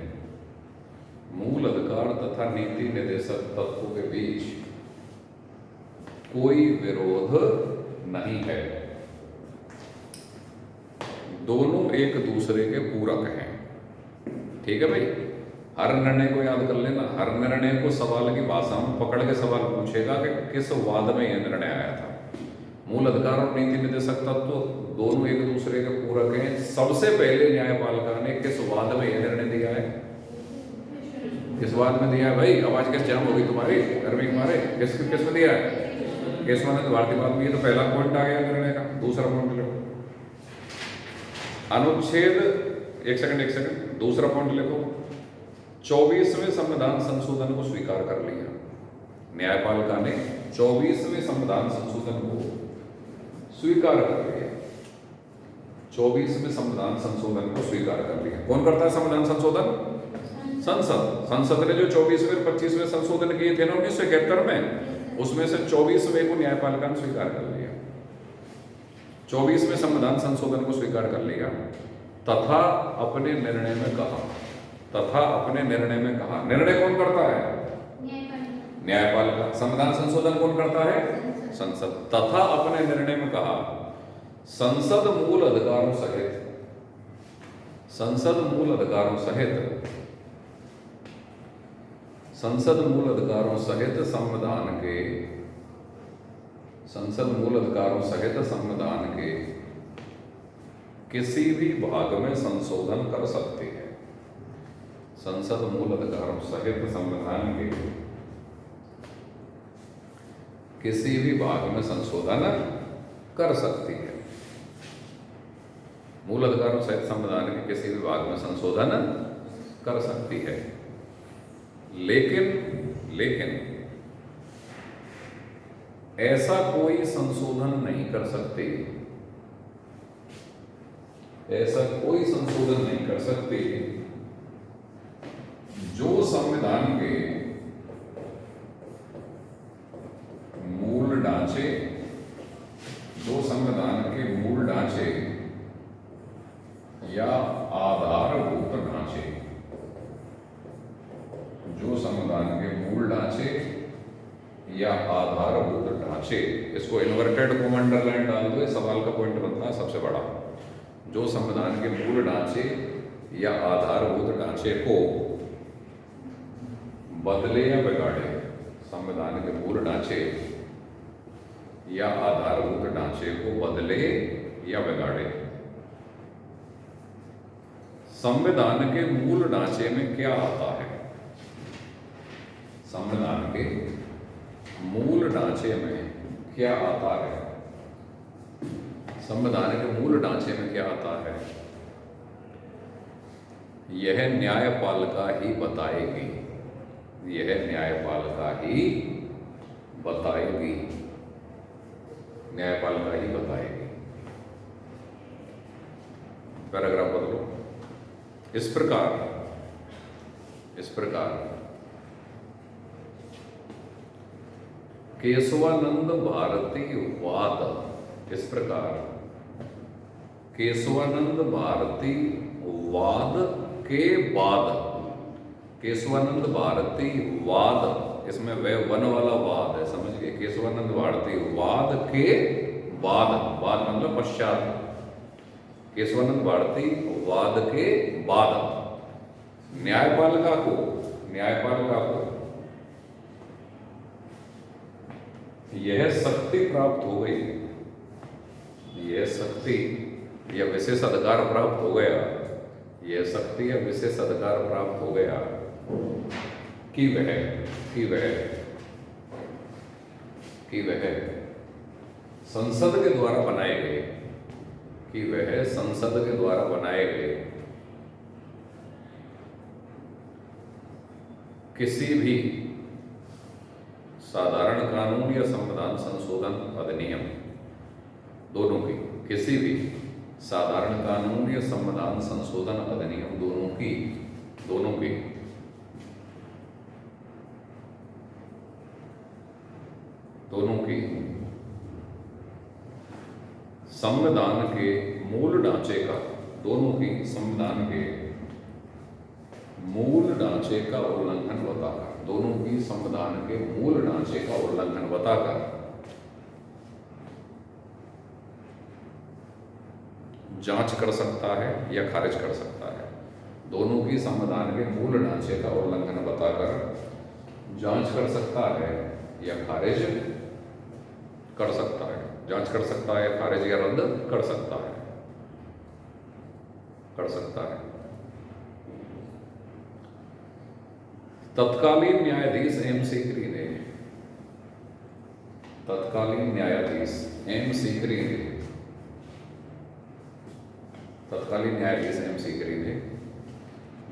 S1: मूल अधिकार तथा नीति निर्देशक तत्वों के बीच कोई विरोध नहीं है। दोनों एक दूसरे के पूरक हैं। ठीक है भाई? हर निर्णय को याद कर लेना। हर निर्णय को सवाल की भाषा में पकड़ के सवाल पूछेगा कि किस वाद में यह निर्णय आया था। मूल अधिकार और नीति निर्देशक तत्व दोनों एक दूसरे के पूरक हैं। सबसे पहले न्यायपालिका ने किस वाद में यह निर्णय दिया है? किस बात में दिया है भाई? आवाज कैसे जाम हो गई तुम्हारी? गर्मी तुम्हारे किस में दिया है? केशवानंद भारतीवाद में। ये तो पहला पॉइंट आ गया निर्णय का। दूसरा पॉइंट लो, अनुच्छेद, एक सेकंड दूसरा पॉइंट लिखो, 24वें संविधान संशोधन को स्वीकार कर लिया। न्यायपालिका ने 24वें संविधान संशोधन को स्वीकार कर लिया। 24वें संविधान संशोधन को स्वीकार कर लिया। कौन करता है संविधान संशोधन? संसद। संसद ने जो 24वें और 25वें संशोधन किए थे ना 1971 में, उसमें से 24वें को न्यायपालिका ने स्वीकार कर लिया। 24वें संविधान संशोधन को स्वीकार कर लिया तथा अपने निर्णय में कहा, निर्णय कौन करता है? न्यायपालिका। संविधान संशोधन कौन करता है? संसद। तथा अपने निर्णय में कहा, संसद मूल अधिकारों सहित संविधान के किसी भी भाग में संशोधन कर सकती है। संसद मूल अधिकारों सहित संविधान के किसी भी भाग में संशोधन कर सकती है। मूल अधिकारों सहित संविधान के किसी भी भाग में संशोधन कर सकती है, लेकिन ऐसा कोई संशोधन नहीं कर सकती, जो संविधान के मूल ढांचे या आधारभूत ढांचे, इसको इन्वर्टेड कोमा अंडरलाइन डाल दो, सवाल का पॉइंट बनता है सबसे बड़ा। जो संविधान के मूल ढांचे या आधारभूत ढांचे को बदले या बिगाड़े, संविधान के मूल ढांचे या आधारभूत ढांचे को बदले या बिगाड़े। संविधान के मूल ढांचे में क्या आता है? संविधान के मूल ढांचे में क्या आता है? संविधान के मूल ढांचे में क्या आता है? यह न्यायपालिका ही बताएगी। पैराग्राफ बदलो। इस प्रकार केशवानंद भारती वाद, इसमें वह वन वाला वाद है, समझ गए? केशवानंद भारती वाद के बाद मतलब पश्चात, केशवानंद भारती वाद के बाद न्यायपालिका को यह शक्ति प्राप्त हो गई, यह शक्ति या विशेष अधिकार प्राप्त हो गया, कि वह संसद के द्वारा बनाए गए किसी भी साधारण कानून या संविधान संशोधन अधिनियम, दोनों की, किसी भी साधारण कानून या संविधान संशोधन अधिनियम दोनों की संविधान के मूल ढांचे का, दोनों की संविधान के मूल ढांचे का उल्लंघन बताकर, दोनों की संविधान के मूल ढांचे का उल्लंघन बताकर जांच कर सकता है या खारिज कर सकता है। दोनों की संविधान के मूल ढांचे का उल्लंघन बताकर जांच कर सकता है या खारिज कर सकता है, जांच कर सकता है, खारिज या रद्द कर सकता है, तत्कालीन न्यायाधीश एम सीकरी ने तत्कालीन न्यायाधीश एम सीकरी ने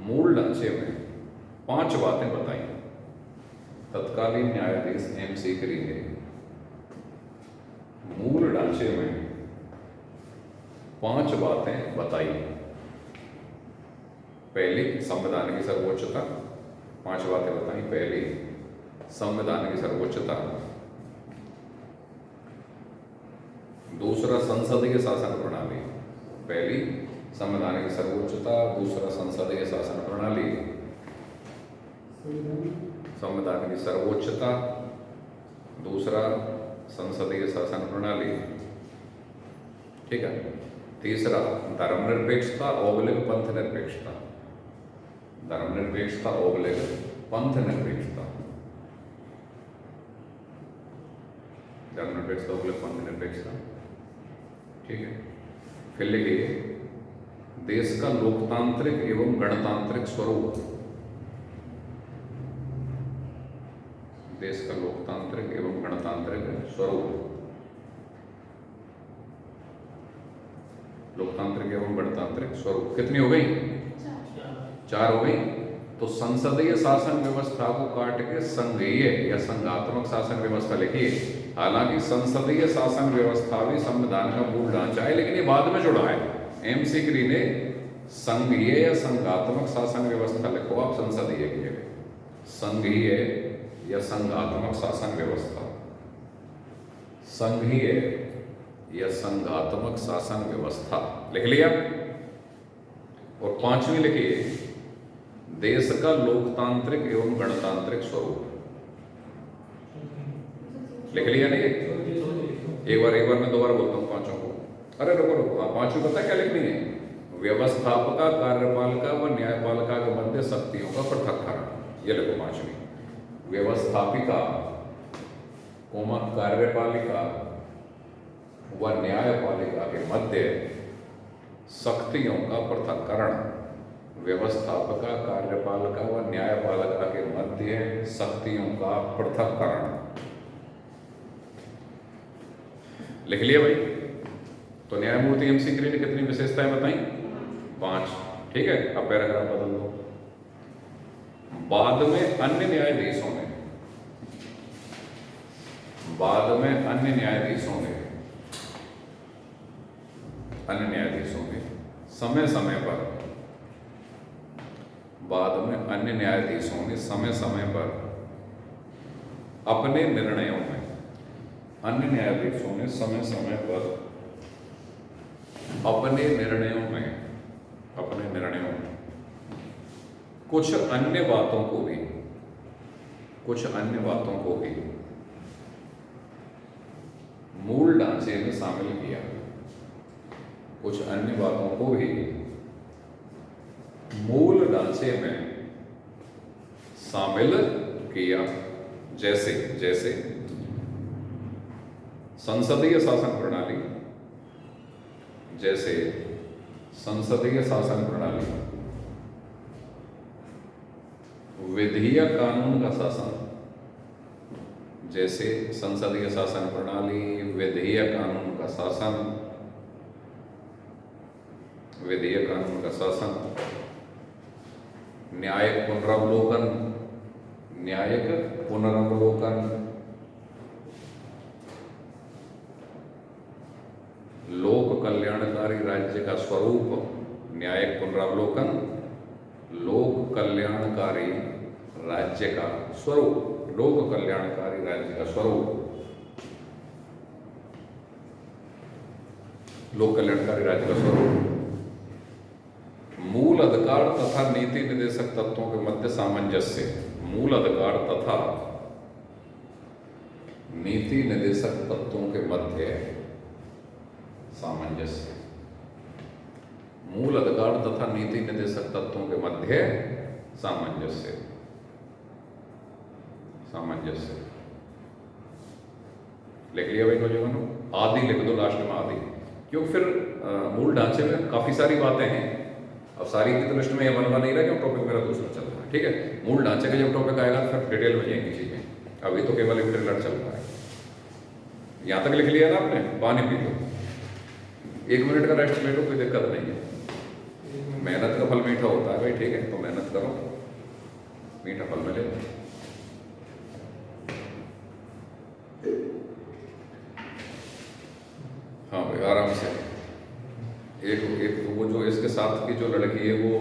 S1: मूल ढांचे में 5 बातें बताई। तत्कालीन न्यायाधीश MC करी ने मूल ढांचे में 5 बातें बताई। पहली, संविधान की सर्वोच्चता। 5 बातें बताई। पहली, संविधान की सर्वोच्चता। दूसरा, संसदीय शासन प्रणाली। पहली, संविधान की सर्वोच्चता। दूसरा, संसदीय शासन प्रणाली। संविधान की सर्वोच्चता। दूसरा, संसदीय शासन प्रणाली। ठीक है। तीसरा, धर्मनिरपेक्षता ओवलिग पंथ निरपेक्षता। धर्मनिरपेक्षता ओवलिग पंथ निरपेक्षता। धर्मनिरपेक्षता ओवलिग पंथ निरपेक्षता। ठीक है। फिर लिखिए, देश का लोकतांत्रिक एवं गणतांत्रिक स्वरूप। देश का लोकतांत्रिक एवं गणतांत्रिक स्वरूप। लोकतांत्रिक एवं गणतांत्रिक स्वरूप कितनी हो गई? 4 हो गई। तो संसदीय शासन व्यवस्था को काट के संघीय या संघात्मक शासन व्यवस्था लिखिए। हालांकि संसदीय शासन व्यवस्था भी संविधान का मूल ढांचा है, लेकिन ये बाद में जुड़ा है। MC करी ने संघीय या संघात्मक शासन व्यवस्था लिखो आप संसदीय की जगह। संघीय या संघात्मक शासन व्यवस्था। संघीय या संघात्मक शासन व्यवस्था लिख लिया। और 5वीं लिखिए, देश का लोकतांत्रिक एवं गणतांत्रिक स्वरूप। लिख लिया नहीं? एक बार मैं दोबारा बोलता हूँ 5 को। अरे रुको, 5वीं पता क्या लिखनी है? व्यवस्थापका, कार्यपालिका व न्यायपालिका के मध्य शक्तियों का पृथक्करण। ये लिखो 5वीं। व्यवस्थापिका, कार्यपालिका व न्यायपालिका के मध्य शक्तियों का पृथक्करण। व्यवस्थापका, कार्यपालिका व न्यायपालिका के मध्य शक्तियों का पृथक्करण। लिख लिया भाई? तो न्यायमूर्ति MC करी ने कितनी विशेषताएं बताई? 5। ठीक है। अब पैराग्राफ बदल दो। बाद में अन्य न्यायाधीशों ने समय समय पर अपने निर्णयों में कुछ अन्य बातों को भी मूल ढांचे में शामिल किया। कुछ अन्य बातों को भी मूल ढांचे में शामिल किया। जैसे संसदीय शासन प्रणाली, विधीय कानून का शासन। जैसे संसदीय शासन प्रणाली, विधीय कानून का शासन, न्यायिक पुनरावलोकन, लोक कल्याणकारी राज्य का स्वरूप। न्यायिक पुनरावलोकन, लोक कल्याणकारी राज्य का स्वरूप। मूल अधिकार तथा नीति निर्देशक तत्वों के मध्य सामंजस्य। मूल अधिकार तथा नीति निर्देशक तत्वों के मध्य सामंजस्य। मूल अधिकार तथा नीति निर्देशक तत्वों के मध्य सामंजस्य। लिख लिया भाई नौजवानों? आदि लिख दो लास्ट में, आदि। क्योंकि फिर मूल ढांचे में काफी सारी बातें हैं। अब सारी की तो लिस्ट में ये बनवा नहीं रहा, क्यों टॉपिक मेरा दूसरा चल रहा है। ठीक है। मूल ढांचे का जब टॉपिक आएगा फिर डिटेल में जाएंगी चीजें। अभी तो केवल इंटरनेट चल रहा है। यहां तक लिख लिया ना आपने? पानी पी लो, 1 मिनट का रेस्ट ले लो, कोई दिक्कत नहीं है। मेहनत का फल मीठा होता है भाई, ठीक है, तो मेहनत करो, मीठा फल मिलेगा। हाँ भाई आराम से। एक एक तो वो जो इसके साथ की जो लड़की है वो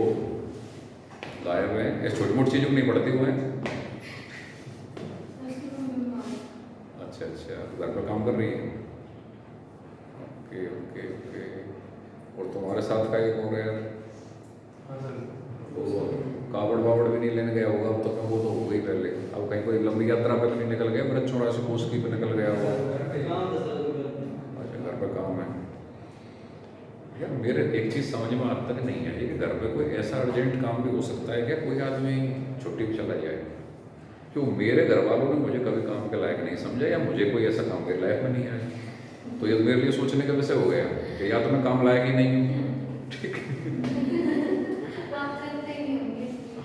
S1: गायब है, ये छोटी मोटी चीज़ों नहीं पड़ती हुए हैं। अच्छा अच्छा, घर पर काम कर रही है। Okay okay okay. और तुम्हारे साथ का एक और है वो कावड़ वावड़ भी नहीं लेने गया होगा अब तो, वो तो हो गई पहले, अब कहीं कोई लंबी यात्रा पे तो नहीं निकल गया, ब्रज छोड़ा से कोस की पे निकल गया होगा। अच्छा घर पे काम है। यार मेरे एक चीज़ समझ में आता नहीं है, कि घर पे कोई ऐसा अर्जेंट काम भी हो सकता है क्या, कोई आदमी छुट्टी पे चला जाए? क्यों मेरे घर वालों ने मुझे कभी काम के लायक नहीं समझा, या मुझे कोई ऐसा काम के लायक में नहीं आया, तो ये मेरे लिए सोचने का विषय हो गया कि या तो मैं काम लायक ही नहीं हूँ, ठीक है।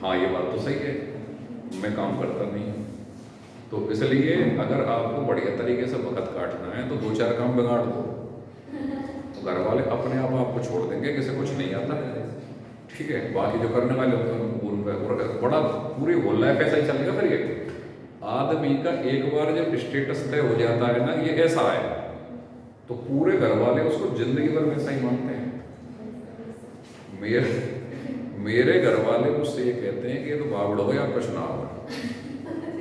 S1: हाँ ये बात तो सही है, मैं काम करता नहीं हूँ, तो इसलिए अगर आपको बढ़िया तरीके से वक्त काटना है तो 2-4 काम बिगाड़ दो, तो घर वाले अपने आप आपको छोड़ देंगे, किसी कुछ नहीं आता, ठीक है। बाकी जो करने वाले होते हैं बड़ा पूरी होल लाइफ ऐसा ही चलेगा। फिर ये आदमी का एक बार जब स्टेटस तय हो जाता है ना, ये ऐसा है, तो पूरे घर वाले उसको जिंदगी भर वैसा ही मानते हैं। मेरे घर वाले मुझसे ये कहते हैं कि ये तो बावड़ हो या कुछ ना हो।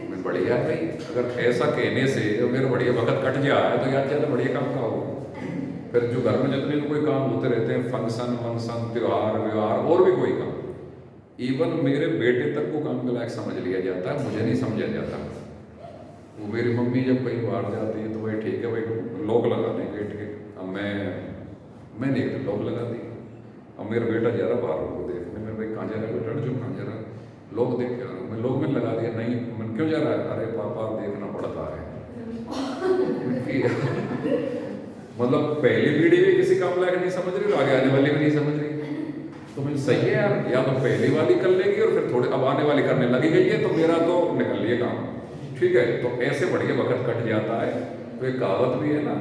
S1: मैं बढ़िया भाई, अगर ऐसा कहने से अगर बढ़िया वक्त कट जाए तो याद ज़्यादा बढ़िया काम का हो। फिर जो घर में जितने भी कोई काम होते रहते हैं, फंक्शन वंक्शन त्यौहार व्यवहार और भी कोई काम, इवन मेरे बेटे तक को काम के लायक समझ लिया जाता है, मुझे नहीं समझा जाता। वो मेरी मम्मी जब कहीं बाहर जाती है तो भाई ठीक है भाई लॉक लगा दें गेट के, अब मैं नहीं लॉक लगा दी। अब मेरा बेटा जा रहा बाहर को देखने में, भाई कहाँ जा रहा है बेटा, जो कहाँ जा रहा है, लॉक देख के आ रहा हूँ, मैं लॉक में लगा दिया, नहीं मैं क्यों जा रहा है, अरे पापा देखना पड़ता है। मतलब पहली पीढ़ी भी किसी काम लायक नहीं समझ रही, आगे आने वाली भी नहीं समझ रही, तो मैं सही है यार, या तो पहली वाली कर लेगी और फिर थोड़े अब आने वाली करने लगी गई है, तो मेरा तो निकल लिया काम, ठीक है। तो ऐसे बढ़िया वक्त कट जाता है। तो एक कहावत भी है ना,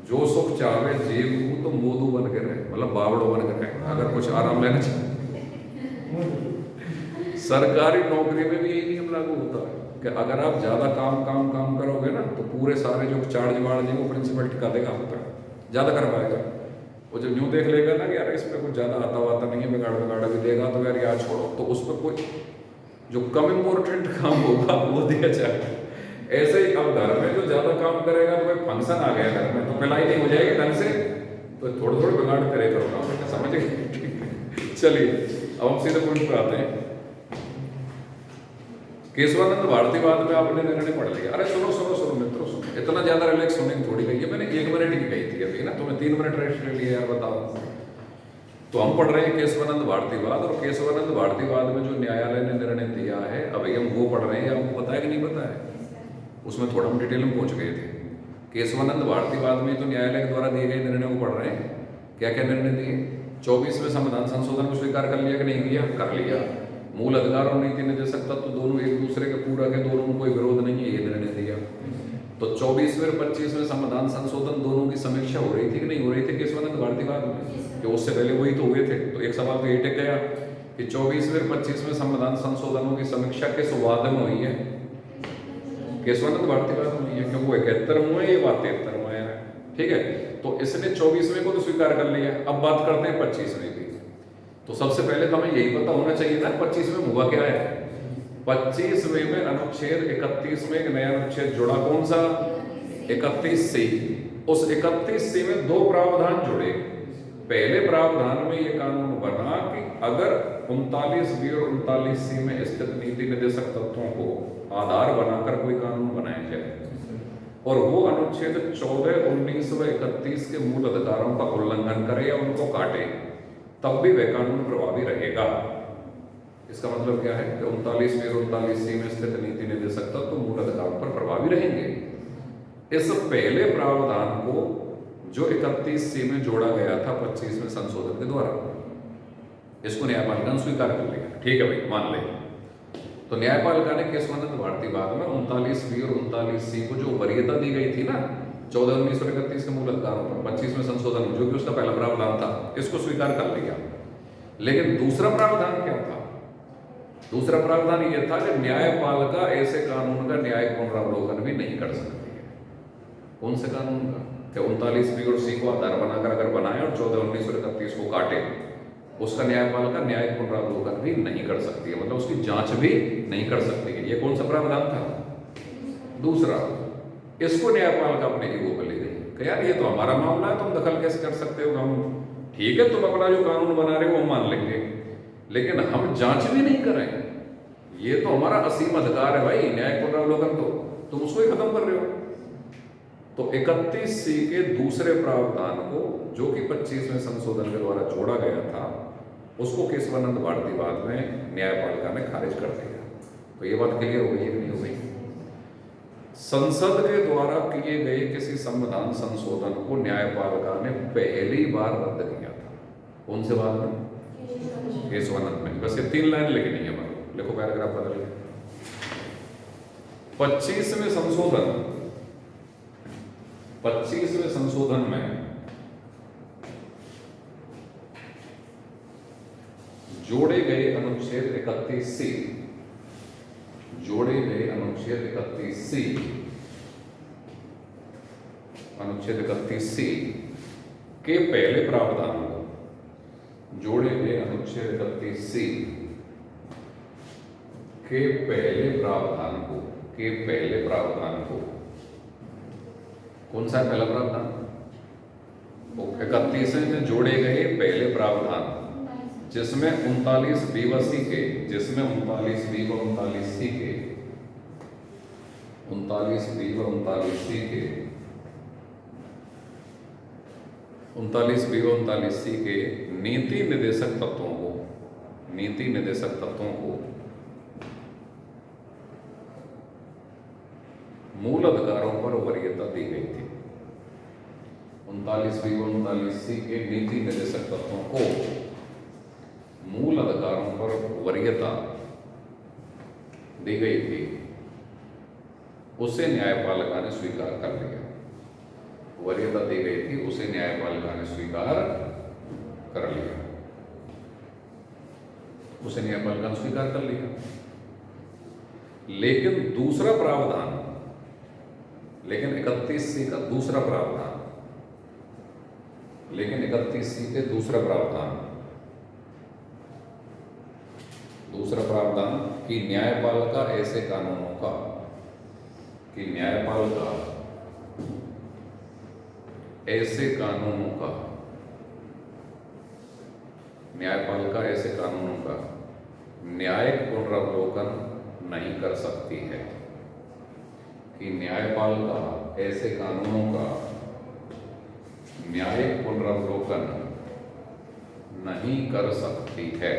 S1: जो सुख चाहे जीव को तो मोदू बन के रहे, मतलब बावड़ो बन के रहे, अगर कुछ आराम लेना चाहिए। सरकारी नौकरी में भी यही नियम लागू होता है कि अगर आप ज़्यादा काम करोगे ना, तो पूरे सारे जो चार्ज वार्ज हैं वो प्रिंसिपल टिका देगा आप पर, ज़्यादा कर पाएगा। वो जब यूँ देख लेगा ना कि यार इस पर कुछ ज़्यादा आता वाता नहीं है, बिगाड़ भी देगा, तो यार यार छोड़ो, तो उस पर कोई जो कम इम्पोर्टेंट काम होगा वो दिया जाएगा। ऐसे ही अब घर में जो ज़्यादा काम करेगा तो भाई फंक्शन आ गया घर में, तो पिलाई नहीं हो जाएगी ढंग से, तो थोड़े थोड़े बिगाड़ करे करो ना, समझ गए। चलिए अब हम सीधे पॉइंट पर आते हैं। केशवानंद भारतीवाद में आपने निर्णय पढ़ लिया। अरे सुनो सुनो सुनो मित्रों सुनो, इतना ज़्यादा रिलैक्स होने की थोड़ी गई है, मैंने 1 मिनट की कही थी अभी ना, तुम्हें 3 मिनट रेस्ट ले लिया यार, बताओ। तो हम पढ़ रहे हैं केशवानंद भारतीवाद, और केशवानंद भारतीवाद में जो न्यायालय ने निर्णय दिया है अभी हम वो पढ़ रहे हैं, आपको पता है कि नहीं पता है? उसमें थोड़ा हम डिटेल में पहुंच गए थे। केशवानंद भारतीवाद में तो न्यायालय के द्वारा दिए गए निर्णय को पढ़ रहे हैं। क्या क्या निर्णय दिए? 24वें संविधान संशोधन को स्वीकार कर लिया कि नहीं किया? कर लिया। मूल अधिकार और नीति निर्देशक तत्व तो दोनों एक दूसरे के पूरक है, दोनों में कोई विरोध नहीं है, ये निर्णय दिया। तो 24वें और 25वें संविधान संशोधन दोनों की समीक्षा हो रही थी कि नहीं हो रही थी केशवानंद भारतीवाद में? कि उससे पहले वही तो हुए थे। तो एक सवाल तो ये टिक गया कि 24वें और 25वें संविधान संशोधनों की समीक्षा किस वाद में हुई है? केशवानंद भारतीवाद में हुई है, क्योंकि वो 71 में, ये बात 73 में है, ठीक है। तो इसने 24वें को तो स्वीकार कर लिया। अब बात करते हैं 25वें की। तो सबसे पहले तो हमें यही पता होना चाहिए ना 25वें हुआ क्या है। 25वें में अनुच्छेद 31 में एक नया अनुच्छेद जुड़ा, कौन सा? 31C। उस 31C में 2 प्रावधान जुड़े। पहले प्रावधान में ये कानून बना कि अगर 39B और 39C में स्थित नीति निर्देशक तत्वों को आधार बनाकर कोई कानून बनाया जाए और वो अनुच्छेद 14, 19 व 31 के मूल अधिकारों का उल्लंघन करे या उनको काटे, तब भी वह कानून प्रभावी रहेगा। इसका मतलब क्या है कि 39B और 39C में स्थित नीति निर्देशक तत्व मूल अधिकारों पर प्रभावी रहेंगे। इस पहले प्रावधान को जो 31C में जोड़ा गया था 25वें संशोधन के द्वारा, इसको न्यायपालिका ने स्वीकार कर लिया। ठीक है भाई, मान ले। तो न्यायपालिका ने केशवानंद भारतीवाद में 39B और 39C को जो वरीयता दी गई थी ना 14, 19 और 31 के मूल अधिकारों पर 25वें संशोधन में, जो कि उसका पहला प्रावधान था, इसको स्वीकार कर लिया। लेकिन दूसरा प्रावधान क्या था? दूसरा प्रावधान यह था कि न्यायपालिका ऐसे कानून का न्यायिक पुनरावलोकन भी नहीं कर सकती है। कौन से कानून का? कि 39B और C को आधार बनाकर अगर बनाए और 14, 19 और 31 को काटे, उसका न्यायपालिका न्यायिक पुनरावलोकन भी नहीं कर सकती है, मतलब उसकी जांच भी नहीं कर सकती है। ये कौन सा प्रावधान था? दूसरा। इसको न्यायपालिका अपने ईगो पर ले गई कि यार ये तो हमारा मामला है, तुम दखल कैसे कर सकते हो? हम ठीक है, तुम अपना जो कानून बना रहे हो वो मान लेंगे, लेकिन हम जांच भी नहीं करें। ये तो हमारा असीम अधिकार है भाई, न्यायिक पुनरावलोकन, तो तुम उसको ही खत्म कर रहे हो। तो 31C के दूसरे प्रावधान को, जो कि 25वें संशोधन के द्वारा जोड़ा गया था, उसको केशवानंद भारती बाद में न्यायपालिका ने खारिज कर दिया। तो ये बात क्लियर हो गई कि नहीं हो गई? संसद के द्वारा किए गए किसी संविधान संशोधन को न्यायपालिका ने पहली बार रद्द किया था। कौन से बात में? केशवानंद में। बस ये 3 लाइन लिखनी है, मतलब लिखो, पैराग्राफ बदल के। 25वें संशोधन में जोड़े गए अनुच्छेद 31C, जोड़े गए अनुच्छेद 31C के पहले प्रावधान को, जोड़े गए अनुच्छेद 31C के पहले प्रावधान को कौन सा है पहला प्रावधान? 31 में जोड़े गए पहले प्रावधान, जिसमें 39B व C के, जिसमें 39B व 39C के, 39B व 39C के, 39B व 39C के नीति निर्देशक तत्वों को मूल अधिकारों पर वरीयता दी गई थी। 39B व 39C के नीति निर्देशक तत्वों को मूल अधिकारों पर वरीयता दी गई थी, उसे न्यायपालिका ने स्वीकार कर लिया। वरीयता दी गई थी, उसे न्यायपालिका ने स्वीकार कर लिया, उसे न्यायपालिका ने स्वीकार कर लिया। लेकिन दूसरा प्रावधान, लेकिन 31C का दूसरा प्रावधान, लेकिन 31C के दूसरा प्रावधान कि न्यायपालिका ऐसे कानूनों का, कि न्यायपालिका ऐसे कानूनों का न्यायिक पुनरावलोकन नहीं कर सकती है, कि न्यायपालिका ऐसे कानूनों का न्यायिक पुनरावलोकन नहीं कर सकती है,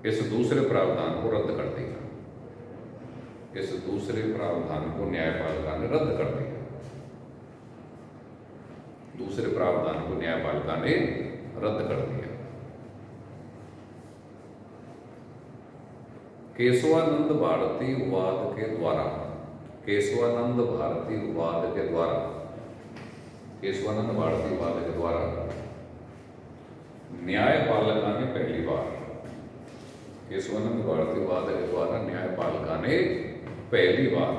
S1: इस दूसरे प्रावधान को रद्द कर दिया। इस दूसरे प्रावधान को न्यायपालिका ने रद्द कर दिया। दूसरे प्रावधान को न्यायपालिका ने रद्द कर दिया। केशवानंद भारती वाद के द्वारा, केशवानंद भारती वाद के द्वारा न्यायपालिका ने पहली बार, केशवानंद भारती वाद के द्वारा न्यायपालिका ने पहली बार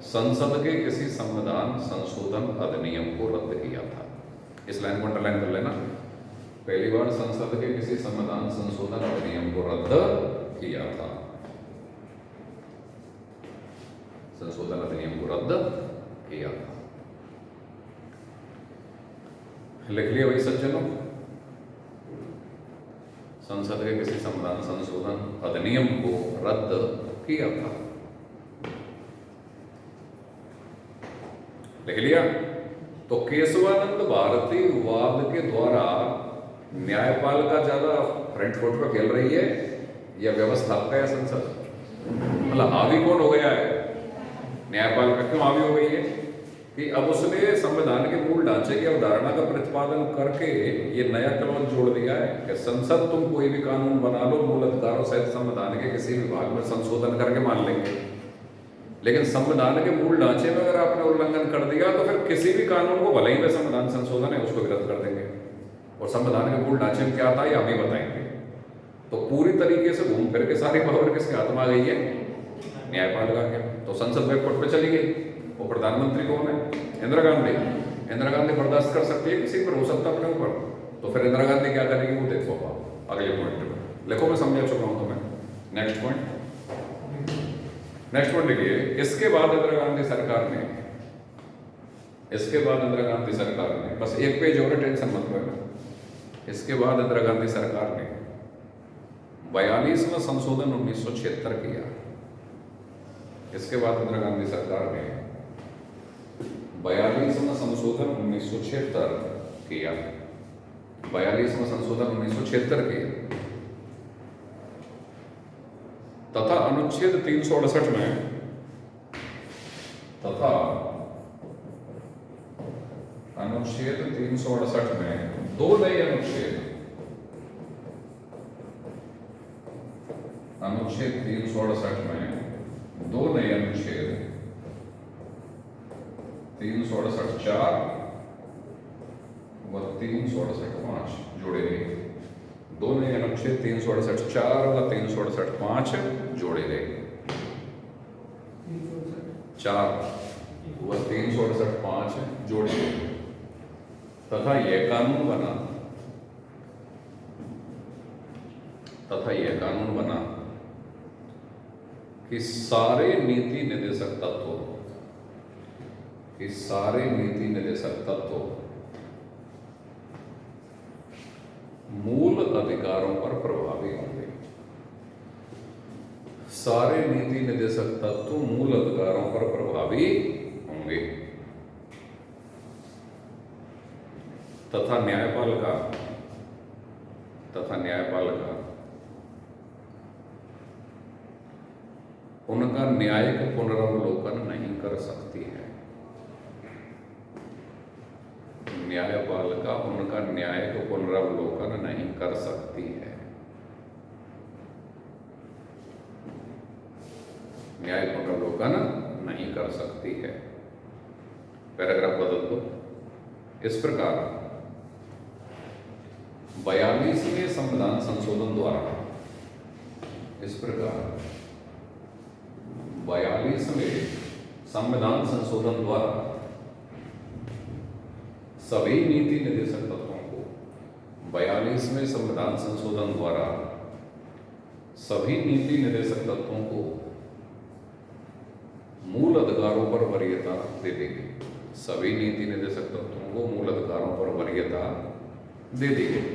S1: संसद के किसी संविधान संशोधन अधिनियम को रद्द किया था। इस लाइन को अंडरलाइन कर लेना। पहली बार संसद के किसी संविधान संशोधन अधिनियम को रद्द किया था, संशोधन अधिनियम को रद्द किया था। लिख लिया भाई सज्जनों? संसद के किसी संविधान संशोधन अधिनियम को रद्द किया था। लिख लिया? तो केशवानंद भारती वाद के द्वारा न्यायपालिका ज्यादा फ्रंट फुट पर खेल रही है या व्यवस्थापक है संसद? मतलब हावी कौन हो गया है? न्यायपालिका क्यों हावी हो गई है? कि अब उसने संविधान के मूल ढांचे की अवधारणा का प्रतिपादन करके ये नया क्लॉज जोड़ दिया है कि संसद तुम कोई भी कानून बना लो, मूल अधिकारों सहित संविधान के किसी भी भाग में संशोधन करके मान लेंगे। लेकिन संविधान के मूल ढांचे में अगर आपने उल्लंघन कर दिया तो फिर किसी भी कानून को, भले ही में संविधान संशोधन है, उसको भी रद्द कर देंगे। और संविधान के मूल ढांचे में क्या आता है ये हम ही बताएंगे। तो पूरी तरीके से घूम फिर के सारी पावर किसके हाथ में आ गई है? न्यायपालिका के। तो संसद बैकफुट पे चली गई। वो प्रधानमंत्री कौन है? इंदिरा गांधी। इंदिरा गांधी बर्दाश्त कर सकती है किसी पर हो सकता अपने ऊपर, तो फिर इंदिरा गांधी क्या करेगी वो देखो आप अगले पॉइंट में। लिखो, मैं समझा चुका हूं तुम्हें। नेक्स्ट पॉइंट, नेक्स्ट पॉइंट लिखिए। इसके बाद इंदिरा गांधी सरकार ने, इसके बाद इंदिरा गांधी सरकार ने, बस एक पेज और, टेंशन मत लेना। इसके बाद इंदिरा गांधी सरकार ने 42वां संशोधन 1976 किया। इसके बाद इंदिरा गांधी सरकार ने 42वां संशोधन 1976 किया। 42वां संशोधन 1976 किया तथा अनुच्छेद 368 में, तथा अनुच्छेद 368 में दो नए अनुच्छेद, अनुच्छेद 368 में दो नए अनुच्छेद 368(4) व 368(5) जोड़े गए। दो नए अनुच्छेद 368(4) व 368(5) जोड़े गए। 4 व 368(5) जोड़े गए तथा यह कानून बना, तथा यह कानून बना कि सारे नीति निर्देशक तत्व, कि सारे नीति निर्देशक तत्व मूल अधिकारों पर प्रभावी होंगे। सारे नीति निर्देशक तत्व मूल अधिकारों पर प्रभावी होंगे तथा न्यायपालिका, तथा न्यायपालिका उनका न्यायिक पुनरावलोकन नहीं कर सकती है। न्यायपालिका उनका न्यायिक पुनरावलोकन नहीं कर सकती है। न्याय पुनरावलोकन नहीं कर सकती है। पैराग्राफ बदल दो। इस प्रकार 42वें संविधान संशोधन द्वारा, इस प्रकार 42वें संविधान संशोधन द्वारा सभी नीति निर्देशक तत्वों को, 42वें संविधान संशोधन द्वारा सभी नीति निर्देशक तत्वों को मूल अधिकारों पर वरीयता दे देगी। सभी नीति निर्देशक तत्वों को मूल अधिकारों पर वरीयता दे दी गई।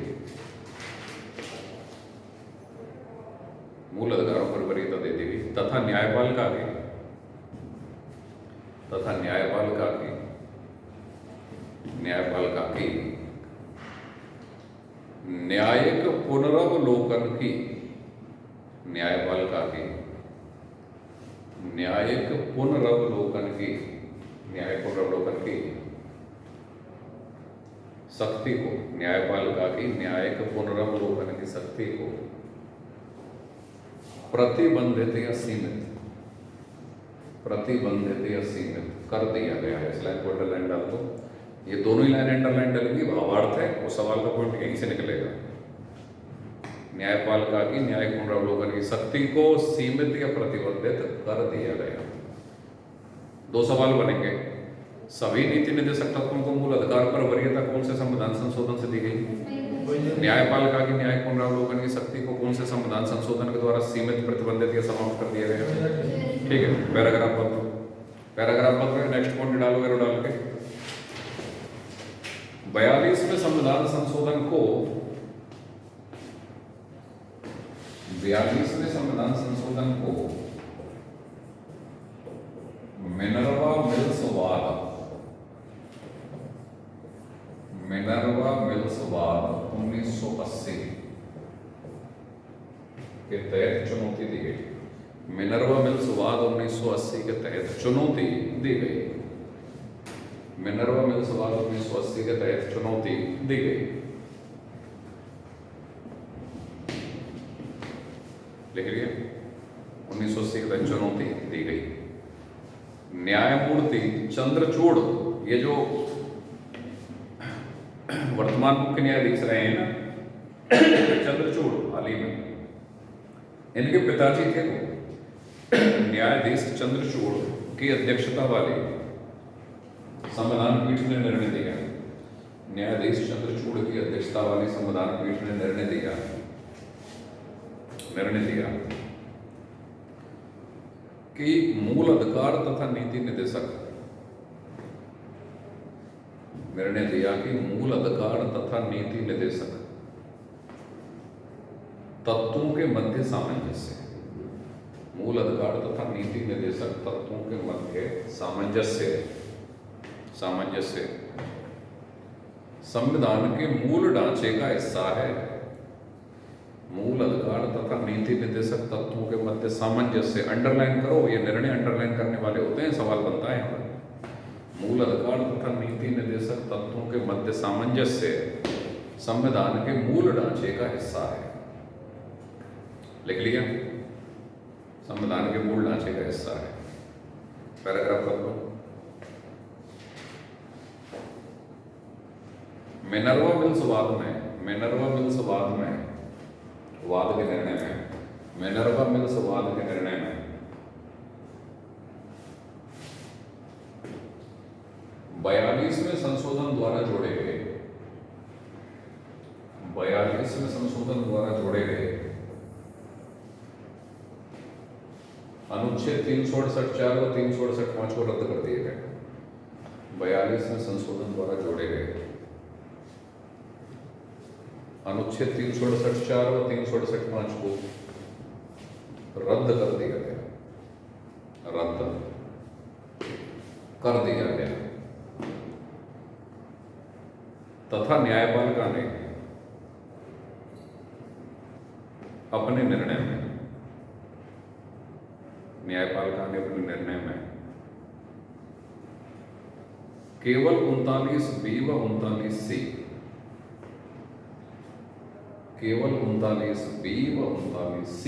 S1: मूल अधिकारों पर वरीयता दे दी गई तथा न्यायपालिका की, तथा न्यायपालिका की, न्यायपालिका की न्यायिक पुनरावलोकन की, न्यायपालिका की न्यायिक पुनरावलोकन की, न्यायिक पुनरावलोकन की शक्ति को, न्यायपालिका की न्यायिक पुनरावलोकन की शक्ति को प्रतिबंधित या सीमित, प्रतिबंधित या सीमित कर दिया गया है। इस लाइन को अंडरलाइन डाल दो। ये दोनों ही लाइन अंडरलाइन डालेंगी, भावार्थ है, वो सवाल का पॉइंट यहीं से निकलेगा। न्यायपालिका की न्यायिक पुनरावलोकन की शक्ति को सीमित या प्रतिबंधित कर दिया गया। दो सवाल बनेंगे। सभी नीति निर्देशक तत्वों को मूल अधिकार पर वरीयता कौन से संविधान संशोधन से दी गई? न्यायपालिका की न्यायिक पुनरावलोकन की शक्ति को कौन से संविधान संशोधन के द्वारा सीमित, प्रतिबंधित या समाप्त कर दिया गया? ठीक है, पैराग्राफ पढ़ो, पैराग्राफ पढ़ो। नेक्स्ट पॉइंट डालो, एरो डाल के 42वें संविधान संशोधन को, 42वें संविधान संशोधन को मिनर्वा मिल्स वाद, मिनर्वा मिल्स वाद 1980 के तहत चुनौती दी गई। मिनर्वा मिल्स वाद 1980 के तहत चुनौती दी गई। मिनर्वा मिल्स वाद 1980 के तहत चुनौती दी गई। लिख लिया, 1980 के तहत चुनौती दी गई। न्यायमूर्ति चंद्रचूड़, ये जो वर्तमान मुख्य न्यायाधीश रहे हैं ना चंद्रचूड़ हाल ही में, इनके पिताजी थे वो न्यायाधीश चंद्रचूड़ की अध्यक्षता वाली संविधान पीठ ने निर्णय दिया, न्यायाधीश चंद्रचूड़ की अध्यक्षता वाली संविधान पीठ ने निर्णय दिया कि मूल अधिकार तथा नीति निदेशक, निर्णय दिया कि मूल अधिकार तथा नीति निदेशक तत्वों के मध्य सामंजस्य, मूल अधिकार तथा नीति निदेशक तत्वों के मध्य सामंजस्य संविधान के मूल ढांचे का हिस्सा है। मूल अधिकार तथा नीति निदेशक तत्वों के मध्य सामंजस्य, अंडरलाइन करो, ये निर्णय अंडरलाइन करने वाले होते हैं, सवाल बनता है यहाँ पर। मूल अधिकार तथा नीति निदेशक तत्वों के मध्य सामंजस्य संविधान के मूल ढांचे का हिस्सा है। लिख लिया, संविधान के मूल ढांचे का हिस्सा है। पैराग्राफ कर लो। मिनर्वा मिल्स वाद में वाद के निर्णय में, मिनर्वा मिल्स वाद के निर्णय में 42वें संशोधन द्वारा जोड़े गए अनुच्छेद 368(4) व 368(5) को रद्द कर दिए गए। 42वें संशोधन द्वारा जोड़े गए अनुच्छेद 368(4) व 368(5) को रद्द कर दिया गया तथा न्यायपालिका ने अपने निर्णय में केवल 39B व 39C, केवल 39B व 39C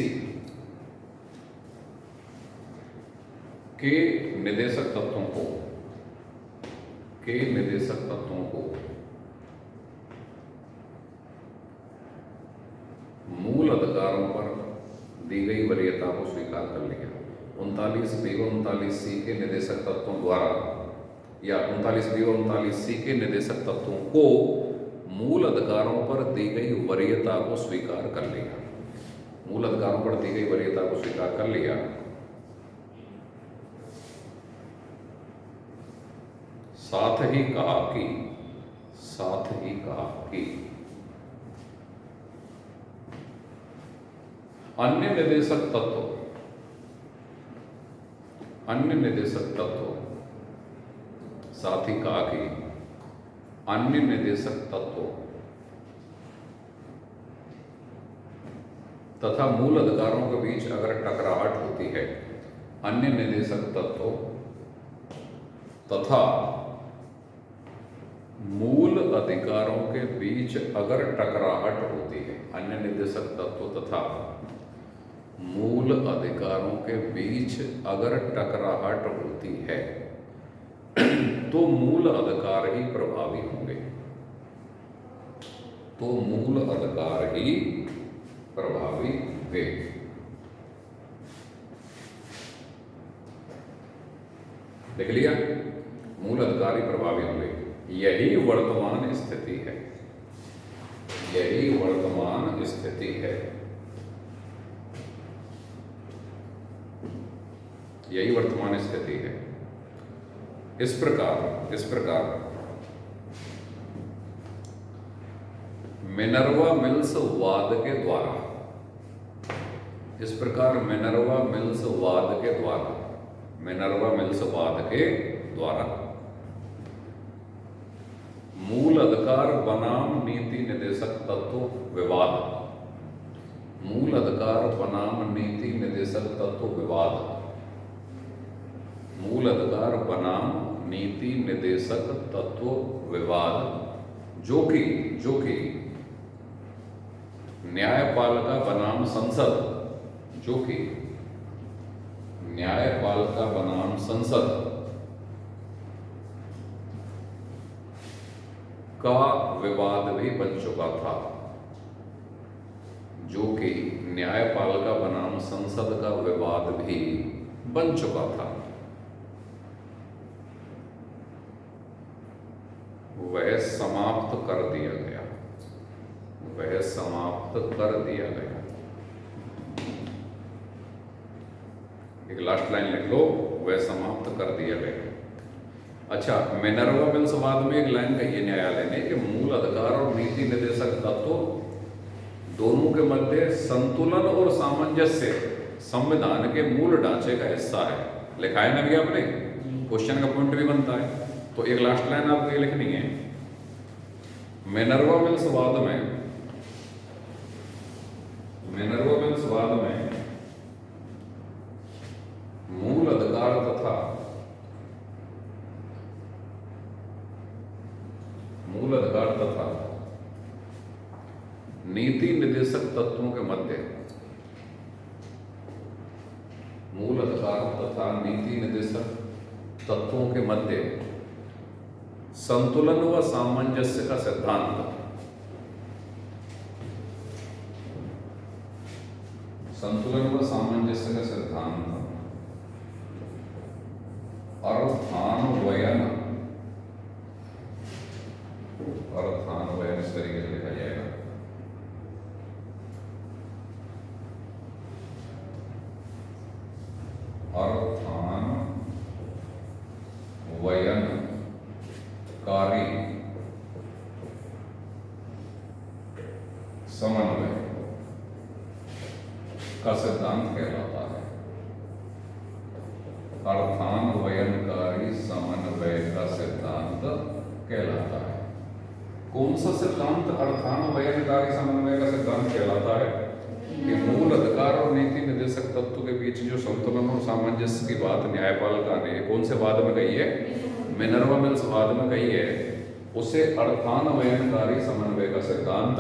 S1: के निदेशक तत्वों को मूल अधिकारों पर दी गई वरीयता को स्वीकार कर लिया। 39B व 39C के निदेशक तत्वों द्वारा या 39B व 39C के निदेशक तत्वों को मूल अधिकारों पर दी गई वरीयता को स्वीकार कर लिया। मूल अधिकारों पर दी गई वरीयता को स्वीकार कर लिया। साथ ही कहा कि अन्य निदेशक तत्व तथा मूल अधिकारों के बीच अगर टकराहट होती है, अन्य निदेशक तत्व तथा मूल अधिकारों के बीच अगर टकराहट होती है, अन्य निदेशक तत्व तथा मूल अधिकारों के बीच अगर टकराहट होती है तो मूल अधिकार ही प्रभावी होंगे। देख लिया, मूल अधिकार ही प्रभावी होंगे। यही वर्तमान स्थिति है। इस प्रकार मिनर्वा मिल्स वाद के द्वारा मूल अधिकार बनाम नीति निदेशक तत्व विवाद, जो कि न्यायपालिका बनाम संसद का विवाद भी बन चुका था, जो कि न्यायपालिका बनाम संसद का विवाद भी बन चुका था, वह समाप्त कर दिया गया, वह समाप्त कर दिया गया। एक लास्ट लाइन लिख लो, वह समाप्त कर दिया गया। अच्छा, मिनर्वा मिल्स वाद में एक लाइन कही है न्यायालय ने कि मूल अधिकार और नीति निर्देशक तत्व दोनों के मध्य संतुलन और सामंजस्य संविधान के मूल ढांचे का हिस्सा है। लिखा है ना भी आपने, क्वेश्चन का पॉइंट भी बनता है। तो एक लास्ट लाइन आपको ये लिखनी है, मिनर्वा मिल्स वाद में, मिनर्वा मिल्स वाद में मूल अधिकार तथा नीति निर्देशक तत्वों के मध्य, मूल अधिकार तथा नीति निर्देशक तत्वों के मध्य संतुलन व सामंजस्य का सिद्धांत, संतुलन व सामंजस्य का सिद्धांत अर्थान्वयन, अर्थान्वयन इस तरीके से लिखा जाएगा, अर्थान्वयनकारी समन्वय का सिद्धांत कहलाता है। अर्थान्वयनकारी समन्वय का सिद्धांत कहलाता है। कौन सा सिद्धांत अर्थान्वयनकारी समन्वय का सिद्धांत कहलाता है? कि मूल अधिकार और नीति निर्देशक तत्व के बीच जो संतुलन और सामंजस्य की बात न्यायपालिका ने कौन से वाद में कही है? मिनर्वा मिल्स वाद में कही है, उसे अर्थान्वयनकारी समन्वय का सिद्धांत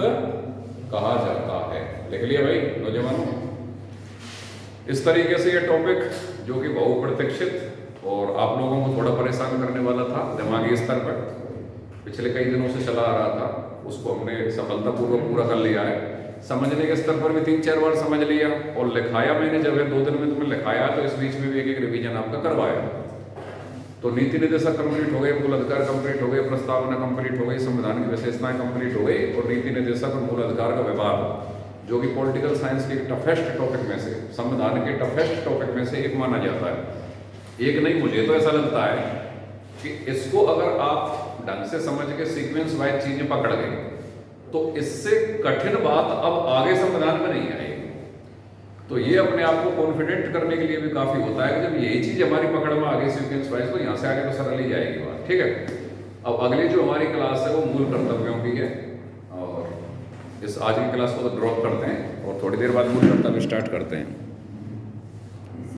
S1: कहा जाता है। लिख लिया भाई नौजवानों। इस तरीके से ये टॉपिक जो कि बहुप्रतीक्षित और आप लोगों को थोड़ा परेशान करने वाला था दिमागी स्तर पर, पिछले कई दिनों से चला आ रहा था, उसको हमने सफलतापूर्वक पूरा कर लिया है। समझने के स्तर पर भी 3-4 बार समझ लिया और लिखाया मैंने, जब 2 दिन में तुम्हें लिखाया तो इस बीच में भी एक रिवीजन आपका करवाया। तो नीति निर्देशक कंप्लीट हो गए, मूल अधिकार कंप्लीट हो गए, प्रस्तावना कंप्लीट हो गई, संविधान की विशेषताएं कंप्लीट हो गई, और नीति निर्देशक और मूल अधिकार का विवाद, जो कि पॉलिटिकल साइंस के टफेस्ट टॉपिक में से, संविधान के टफेस्ट टॉपिक में से एक माना जाता है। एक नहीं, मुझे तो ऐसा लगता है कि इसको अगर आप ढंग से समझ के सीक्वेंस वाइज चीजें पकड़ गए तो इससे कठिन बात अब आगे संविधान में नहीं आएगी। तो ये अपने आप को कॉन्फिडेंट करने के लिए भी काफी होता है कि जब यही चीज हमारी पकड़ में आगे सीक्वेंस वाइज, तो यहाँ से आगे तो सरल ही जाएगी बात। ठीक है, अब अगली जो हमारी क्लास है वो मूल कर्तव्यों की है, और इस आज की क्लास को तो ड्रॉप करते हैं और थोड़ी देर बाद मूल कर्तव्य स्टार्ट करते हैं।